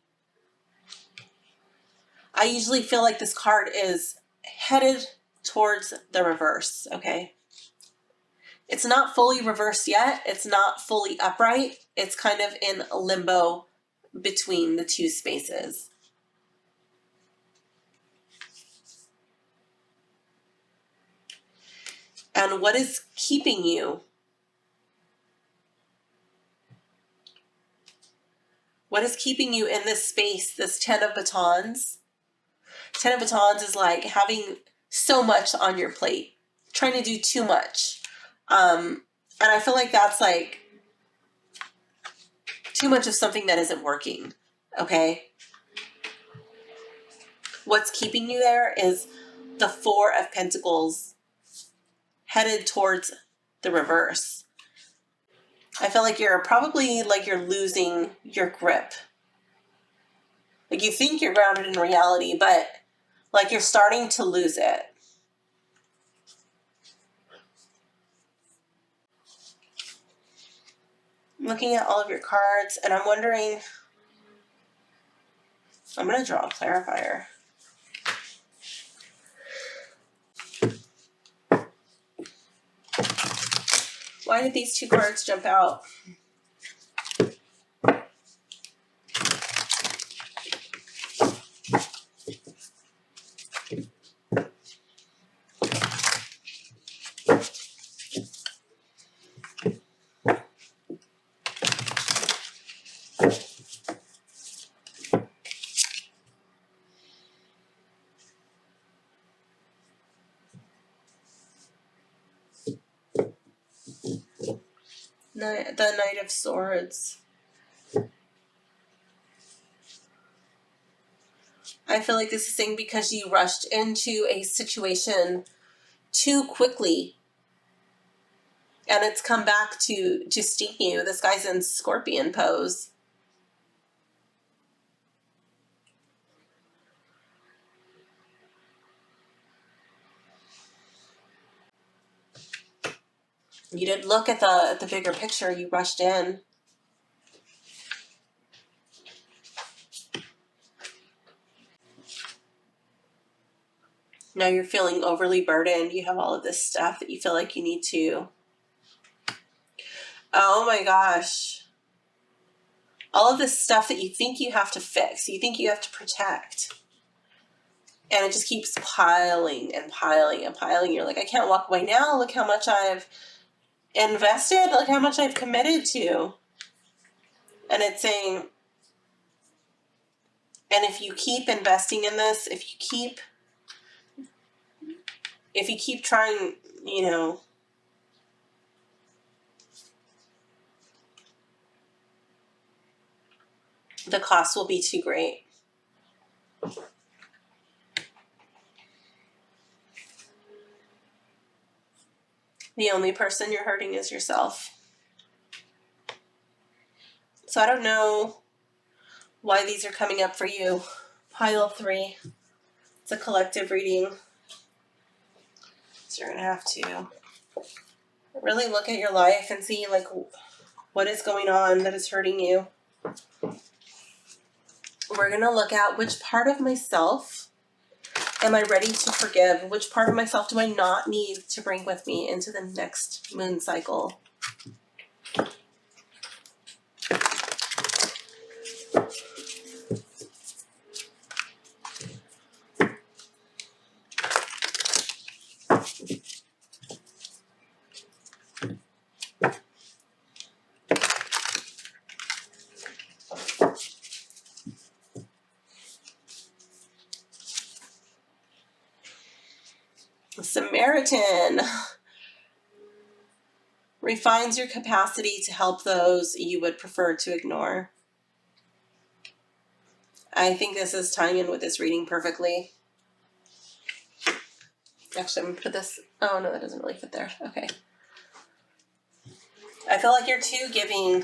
Speaker 1: I usually feel like this card is headed towards the reverse, okay? It's not fully reversed yet. It's not fully upright. It's kind of in limbo between the 2 spaces. And what is keeping you? What is keeping you in this space, this 10 of batons? 10 of batons is like having so much on your plate, trying to do too much. And I feel like that's like too much of something that isn't working, okay? What's keeping you there is the 4 of Pentacles headed towards the reverse. I feel like you're probably like you're losing your grip. Like you think you're grounded in reality, but like you're starting to lose it. I'm looking at all of your cards and I'm wondering, I'm going to draw a clarifier. Why did these 2 cards jump out? The Knight of Swords. I feel like this is saying because you rushed into a situation too quickly and it's come back to sting you. This guy's in Scorpion pose. You didn't look at the bigger picture. You rushed in. Now you're feeling overly burdened. You have all of this stuff that you feel like you need to. Oh my gosh. All of this stuff that you think you have to fix. You think you have to protect. And it just keeps piling and piling and piling. You're like, I can't walk away now. Look how much I've invested. Look how much I've committed to. And it's saying, and if you keep investing in this, if you keep trying, you know, the cost will be too great. The only person you're hurting is yourself. So I don't know why these are coming up for you. Pile 3. It's a collective reading. So you're going to have to really look at your life and see like what is going on that is hurting you. We're going to look at which part of myself am I ready to forgive? Which part of myself do I not need to bring with me into the next moon cycle? Samaritan refines your capacity to help those you would prefer to ignore. I think this is tying in with this reading perfectly. Actually, I'm going to put this... Oh, no, that doesn't really fit there. Okay. I feel like you're too giving.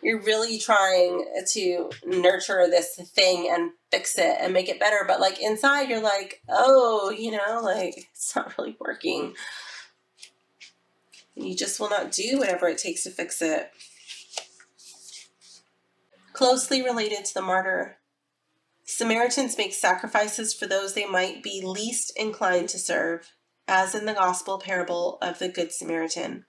Speaker 1: You're really trying to nurture this thing and fix it and make it better. But, like, inside, you're like, oh, you know, like, it's not really working. You just will not do whatever it takes to fix it. Closely related to the martyr, Samaritans make sacrifices for those they might be least inclined to serve, as in the gospel parable of the Good Samaritan.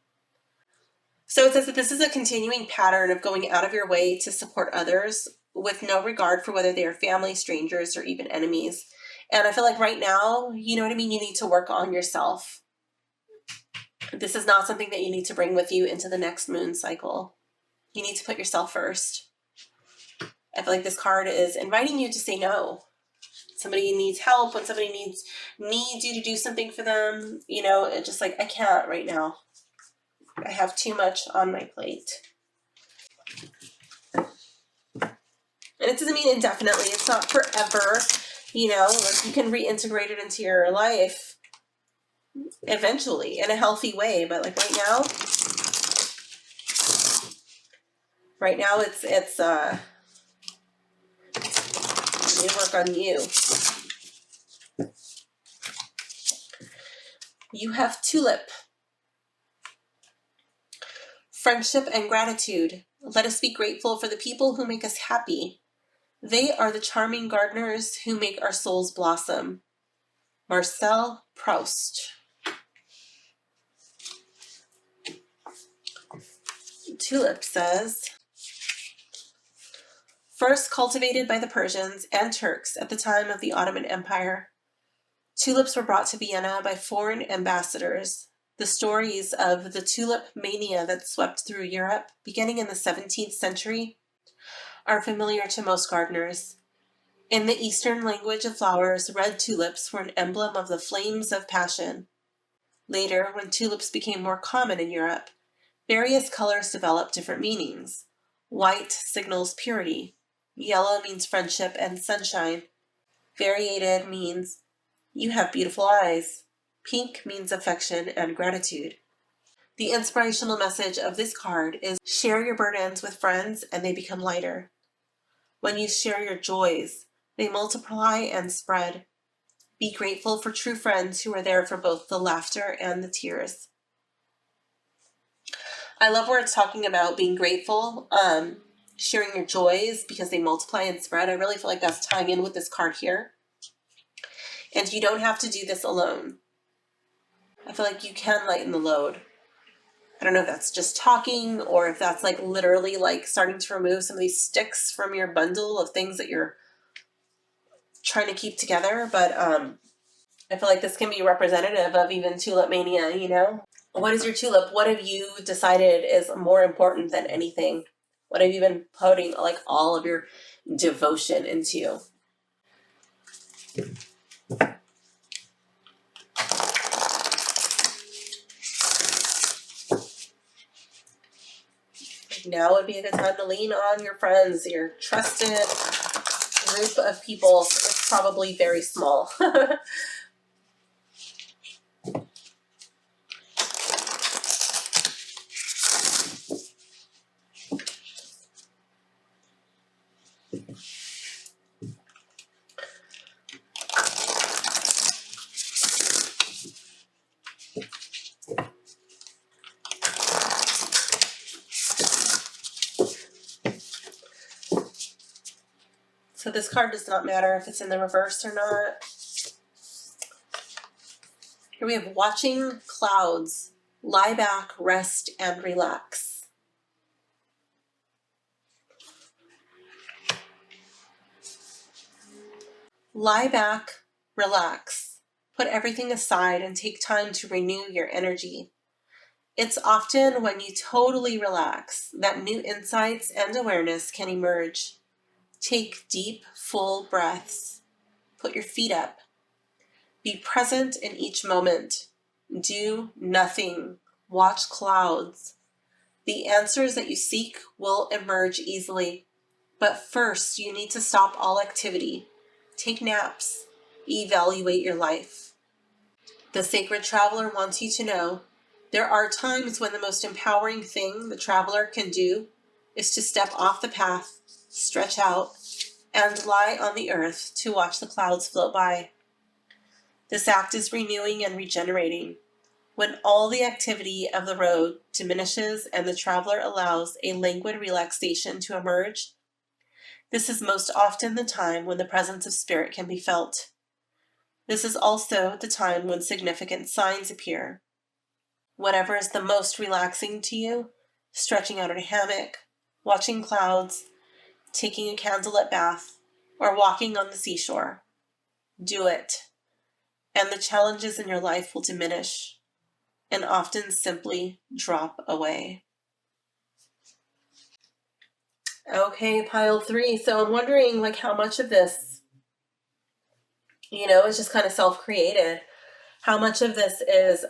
Speaker 1: So it says that this is a continuing pattern of going out of your way to support others with no regard for whether they are family, strangers, or even enemies. And I feel like right now, you know what I mean? You need to work on yourself. This is not something that you need to bring with you into the next moon cycle. You need to put yourself first. I feel like this card is inviting you to say no. Somebody needs help, when somebody needs you to do something for them, you know, it's just like, I can't right now. I have too much on my plate. And it doesn't mean indefinitely. It's not forever, you know, like you can reintegrate it into your life eventually in a healthy way. But like right now it's you need to work on you. You have Tulip. Friendship and gratitude. Let us be grateful for the people who make us happy. They are the charming gardeners who make our souls blossom. Marcel Proust. Tulip says, first cultivated by the Persians and Turks at the time of the Ottoman Empire, tulips were brought to Vienna by foreign ambassadors. The stories of the tulip mania that swept through Europe, beginning in the 17th century, are familiar to most gardeners. In the Eastern language of flowers, red tulips were an emblem of the flames of passion. Later, when tulips became more common in Europe, various colors developed different meanings. White signals purity. Yellow means friendship and sunshine. Variegated means you have beautiful eyes. Pink means affection and gratitude. The inspirational message of this card is share your burdens with friends and they become lighter. When you share your joys, they multiply and spread. Be grateful for true friends who are there for both the laughter and the tears. I love where it's talking about being grateful, sharing your joys because they multiply and spread. I really feel like that's tying in with this card here. And you don't have to do this alone. I feel like you can lighten the load. I don't know if that's just talking or if that's like literally like starting to remove some of these sticks from your bundle of things that you're trying to keep together. But I feel like this can be representative of even tulip mania, you know? What is your tulip? What have you decided is more important than anything? What have you been putting like all of your devotion into? Now would be a good time to lean on your friends, your trusted group of people. It's probably very small. So this card does not matter if it's in the reverse or not. Here we have watching clouds. Lie back, rest, and relax. Lie back, relax. Put everything aside and take time to renew your energy. It's often when you totally relax that new insights and awareness can emerge. Take deep, full breaths. Put your feet up. Be present in each moment. Do nothing. Watch clouds. The answers that you seek will emerge easily. But first, you need to stop all activity. Take naps. Evaluate your life. The Sacred Traveler wants you to know there are times when the most empowering thing the traveler can do is to step off the path, stretch out, and lie on the earth to watch the clouds float by. This act is renewing and regenerating. When all the activity of the road diminishes and the traveler allows a languid relaxation to emerge, this is most often the time when the presence of spirit can be felt. This is also the time when significant signs appear. Whatever is the most relaxing to you, stretching out in a hammock, watching clouds, taking a candlelit bath, or walking on the seashore, do it. And the challenges in your life will diminish and often simply drop away. Okay, pile 3. So I'm wondering, like, how much of this, is just kind of self-created. How much of this is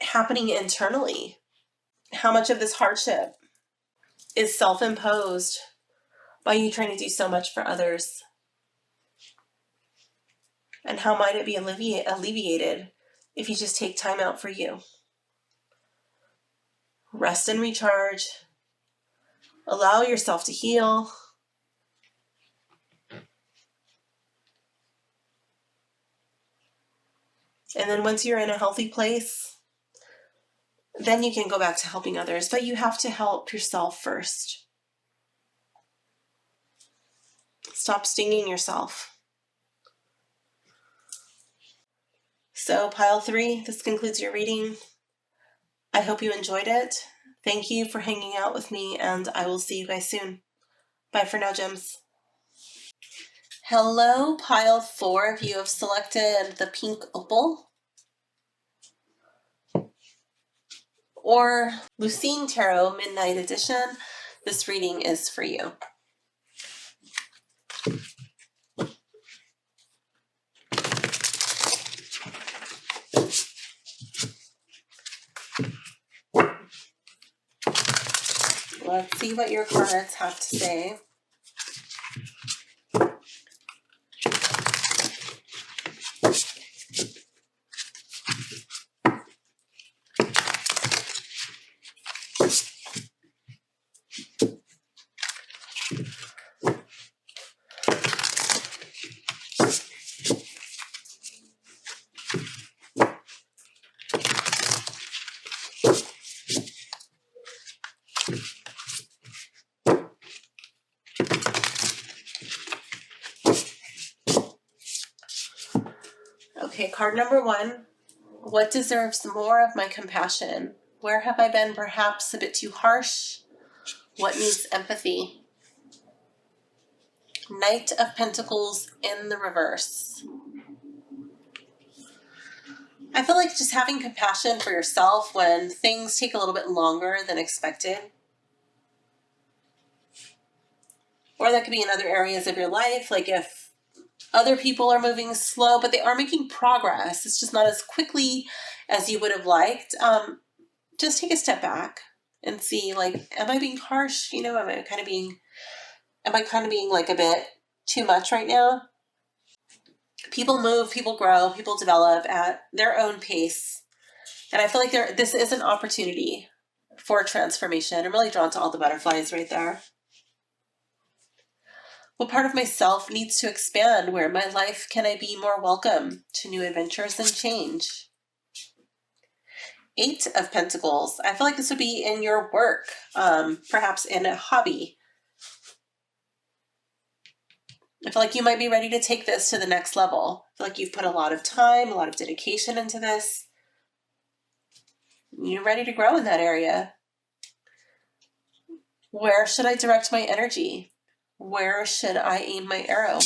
Speaker 1: happening internally? How much of this hardship is self-imposed by you trying to do so much for others? And how might it be alleviated if you just take time out for you? Rest and recharge. Allow yourself to heal. And then once you're in a healthy place, then you can go back to helping others. But you have to help yourself first. Stop stinging yourself. So pile 3, this concludes your reading. I hope you enjoyed it. Thank you for hanging out with me, and I will see you guys soon. Bye for now, gems. Hello, pile 4, if you have selected the pink opal or Lucine Tarot Midnight Edition, this reading is for you. Let's see what your cards have to say. Okay, card number 1. What deserves more of my compassion? Where have I been perhaps a bit too harsh? What needs empathy? Knight of Pentacles in the reverse. I feel like just having compassion for yourself when things take a little bit longer than expected. Or that could be in other areas of your life, like if other people are moving slow, but they are making progress. It's just not as quickly as you would have liked. Just take a step back and see, like, am I being harsh? Am I kind of being like a bit too much right now? People move, people grow, people develop at their own pace. And I feel like this is an opportunity for transformation. I'm really drawn to all the butterflies right there. What part of myself needs to expand? Where in my life can I be more welcome to new adventures and change? 8 of Pentacles. I feel like this would be in your work, perhaps in a hobby. I feel like you might be ready to take this to the next level. I feel like you've put a lot of time, a lot of dedication into this. You're ready to grow in that area. Where should I direct my energy? Where should I aim my arrow?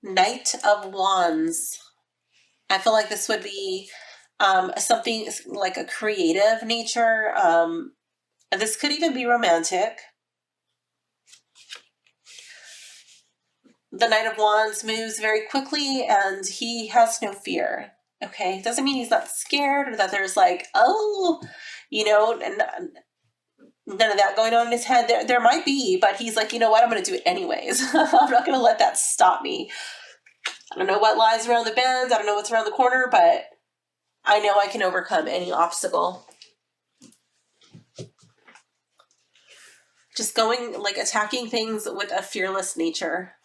Speaker 1: Knight of Wands. I feel like this would be something like a creative nature. This could even be romantic. The Knight of Wands moves very quickly and he has no fear. Okay, doesn't mean he's not scared or that there's like, and none of that going on in his head. There might be, but he's like, you know what, I'm going to do it anyways. I'm not going to let that stop me. I don't know what lies around the bend. I don't know what's around the corner, but I know I can overcome any obstacle. Just going, like, attacking things with a fearless nature.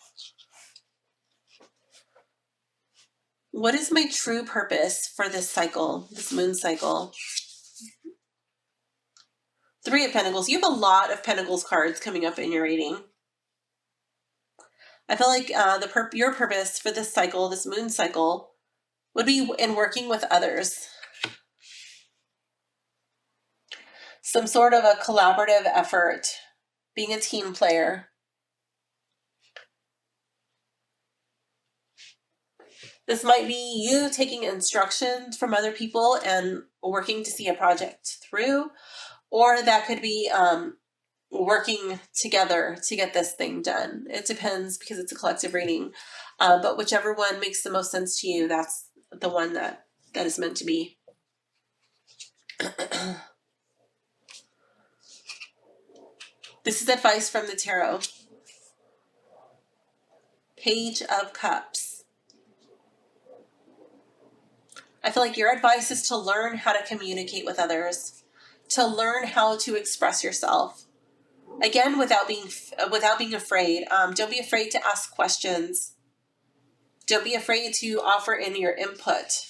Speaker 1: What is my true purpose for this cycle, this moon cycle? 3 of Pentacles. You have a lot of Pentacles cards coming up in your reading. I feel like your purpose for this cycle, this moon cycle, would be in working with others. Some sort of a collaborative effort, being a team player. This might be you taking instructions from other people and working to see a project through, or that could be working together to get this thing done. It depends because it's a collective reading. But whichever one makes the most sense to you, that's the one that is meant to be. This is advice from the tarot. Page of Cups. I feel like your advice is to learn how to communicate with others, to learn how to express yourself. Again, without being afraid. Don't be afraid to ask questions. Don't be afraid to offer in your input.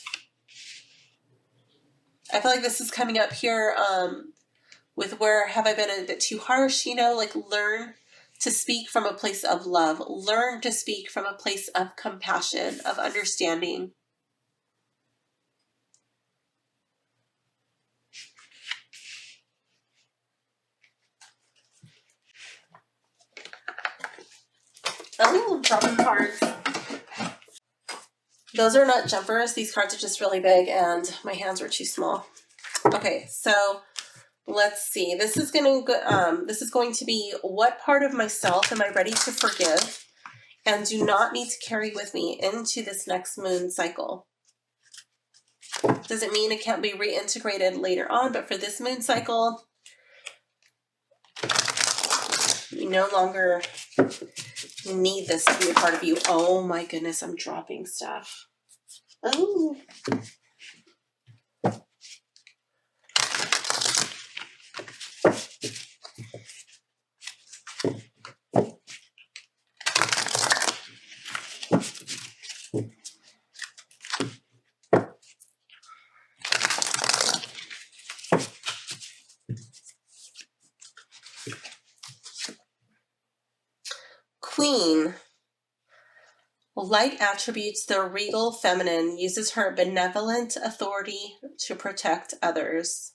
Speaker 1: I feel like this is coming up here with where have I been a bit too harsh, you know, like learn to speak from a place of love. Learn to speak from a place of compassion, of understanding. Oh, dropping cards. Those are not jumpers. These cards are just really big and my hands were too small. Okay, so let's see. This is going to be, what part of myself am I ready to forgive and do not need to carry with me into this next moon cycle? Doesn't mean it can't be reintegrated later on, but for this moon cycle, you no longer need this to be a part of you. Oh my goodness, I'm dropping stuff. Oh. Queen. Light attributes the regal feminine, uses her benevolent authority to protect others.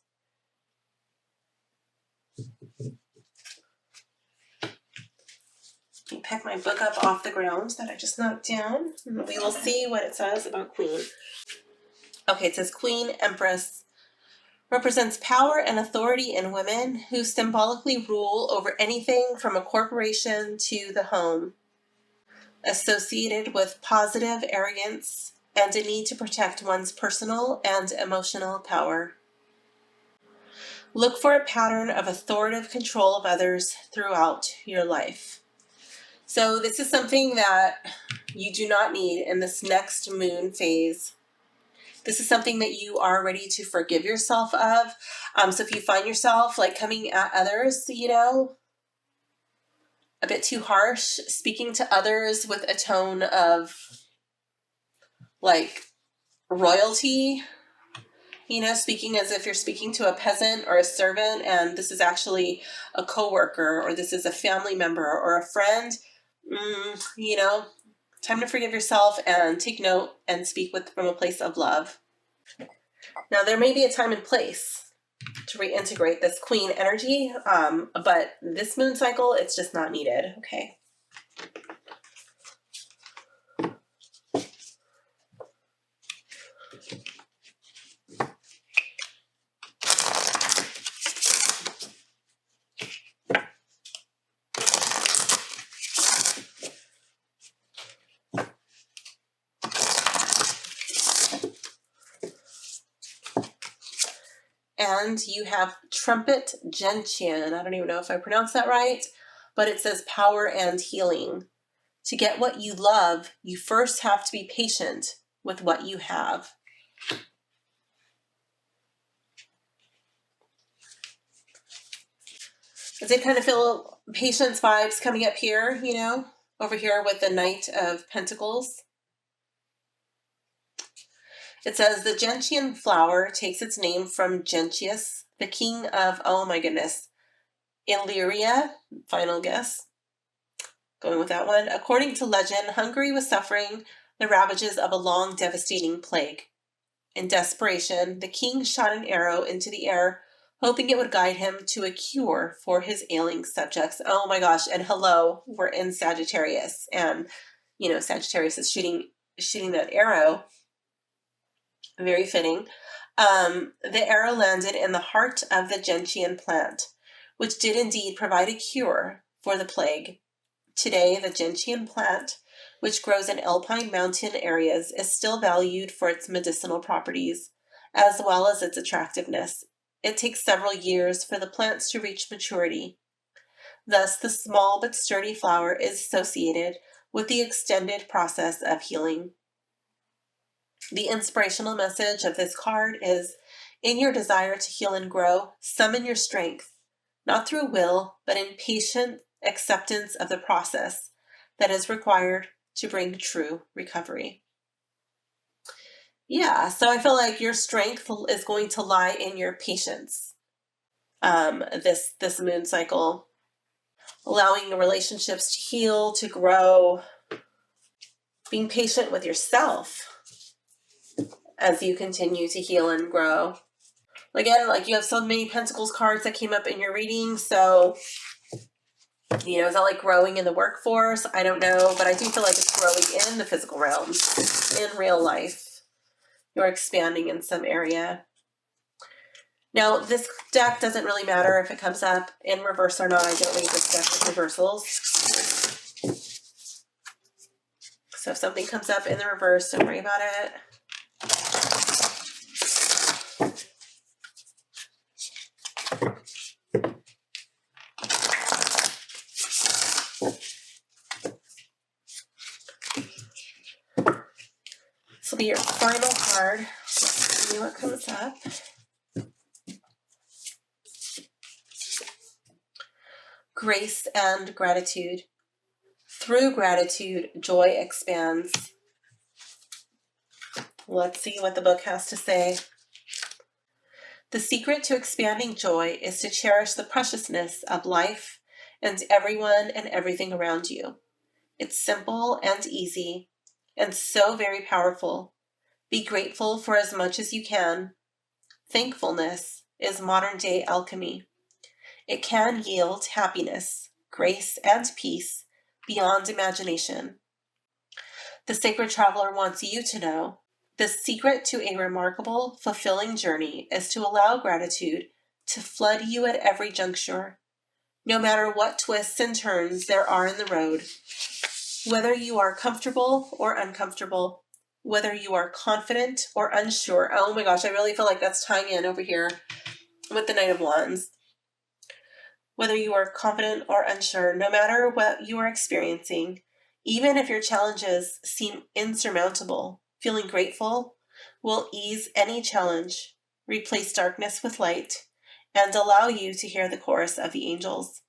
Speaker 1: Let me pick my book up off the ground that I just knocked down, and we will see what it says about Queen. Okay, it says Queen Empress represents power and authority in women who symbolically rule over anything from a corporation to the home, associated with positive arrogance and a need to protect one's personal and emotional power. Look for a pattern of authoritative control of others throughout your life. So this is something that you do not need in this next moon phase. This is something that you are ready to forgive yourself of. So if you find yourself like coming at others, you know, a bit too harsh, speaking to others with a tone of like royalty, you know, speaking as if you're speaking to a peasant or a servant, and this is actually a coworker or this is a family member or a friend, you know, time to forgive yourself and take note and speak from a place of love. Now, there may be a time and place to reintegrate this Queen energy, but this moon cycle, it's just not needed, okay? And you have Trumpet Gentian. I don't even know if I pronounced that right, but it says power and healing. To get what you love, you first have to be patient with what you have. I did kind of feel patience vibes coming up here, you know, over here with the Knight of Pentacles. It says the gentian flower takes its name from Gentius, the king of, oh my goodness, Illyria, final guess, going with that one. According to legend, Hungary was suffering the ravages of a long, devastating plague. In desperation, the king shot an arrow into the air, hoping it would guide him to a cure for his ailing subjects. Oh my gosh, and hello, we're in Sagittarius, and, you know, Sagittarius is shooting that arrow. Very fitting. The arrow landed in the heart of the gentian plant, which did indeed provide a cure for the plague. Today, the gentian plant, which grows in alpine mountain areas, is still valued for its medicinal properties, as well as its attractiveness. It takes several years for the plants to reach maturity. Thus, the small but sturdy flower is associated with the extended process of healing. The inspirational message of this card is, in your desire to heal and grow, summon your strength, not through will, but in patient acceptance of the process that is required to bring true recovery. Yeah, so I feel like your strength is going to lie in your patience. This moon cycle, allowing the relationships to heal, to grow, being patient with yourself as you continue to heal and grow. Again, like you have so many Pentacles cards that came up in your reading, so, you know, is that like growing in the workforce? I don't know, but I do feel like it's growing in the physical realms, in real life. You're expanding in some area. Now, this deck doesn't really matter if it comes up in reverse or not. I don't read this deck with reversals. So if something comes up in the reverse, don't worry about it. This will be your final card. Let's see what comes up. Grace and gratitude. Through gratitude, joy expands. Let's see what the book has to say. The secret to expanding joy is to cherish the preciousness of life and everyone and everything around you. It's simple and easy and so very powerful. Be grateful for as much as you can. Thankfulness is modern-day alchemy. It can yield happiness, grace, and peace beyond imagination. The Sacred Traveler wants you to know the secret to a remarkable, fulfilling journey is to allow gratitude to flood you at every juncture, no matter what twists and turns there are in the road. Whether you are comfortable or uncomfortable, whether you are confident or unsure. Oh my gosh, I really feel like that's tying in over here with the Knight of Wands. Whether you are confident or unsure, no matter what you are experiencing, even if your challenges seem insurmountable, feeling grateful will ease any challenge, replace darkness with light, and allow you to hear the chorus of the angels.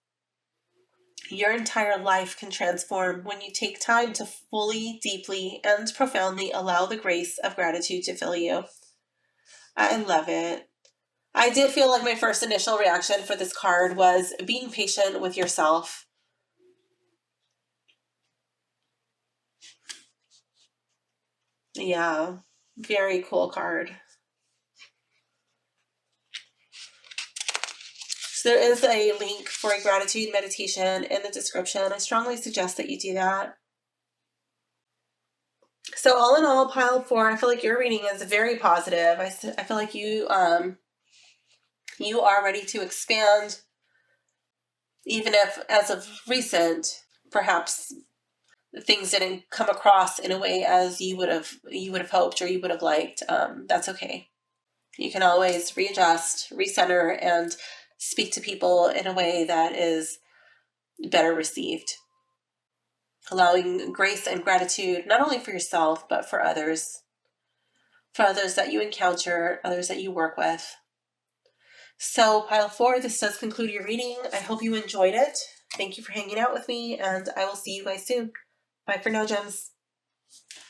Speaker 1: Your entire life can transform when you take time to fully, deeply, and profoundly allow the grace of gratitude to fill you. I love it. I did feel like my first initial reaction for this card was being patient with yourself. Yeah, very cool card. So there is a link for a gratitude meditation in the description. I strongly suggest that you do that. So all in all, pile 4, I feel like your reading is very positive. I feel like you are ready to expand, even if as of recent, perhaps things didn't come across in a way as you would have hoped or you would have liked. That's okay. You can always readjust, recenter, and speak to people in a way that is better received. Allowing grace and gratitude, not only for yourself, but for others that you encounter, others that you work with. So pile 4, this does conclude your reading. I hope you enjoyed it. Thank you for hanging out with me, and I will see you guys soon. Bye for now, gems.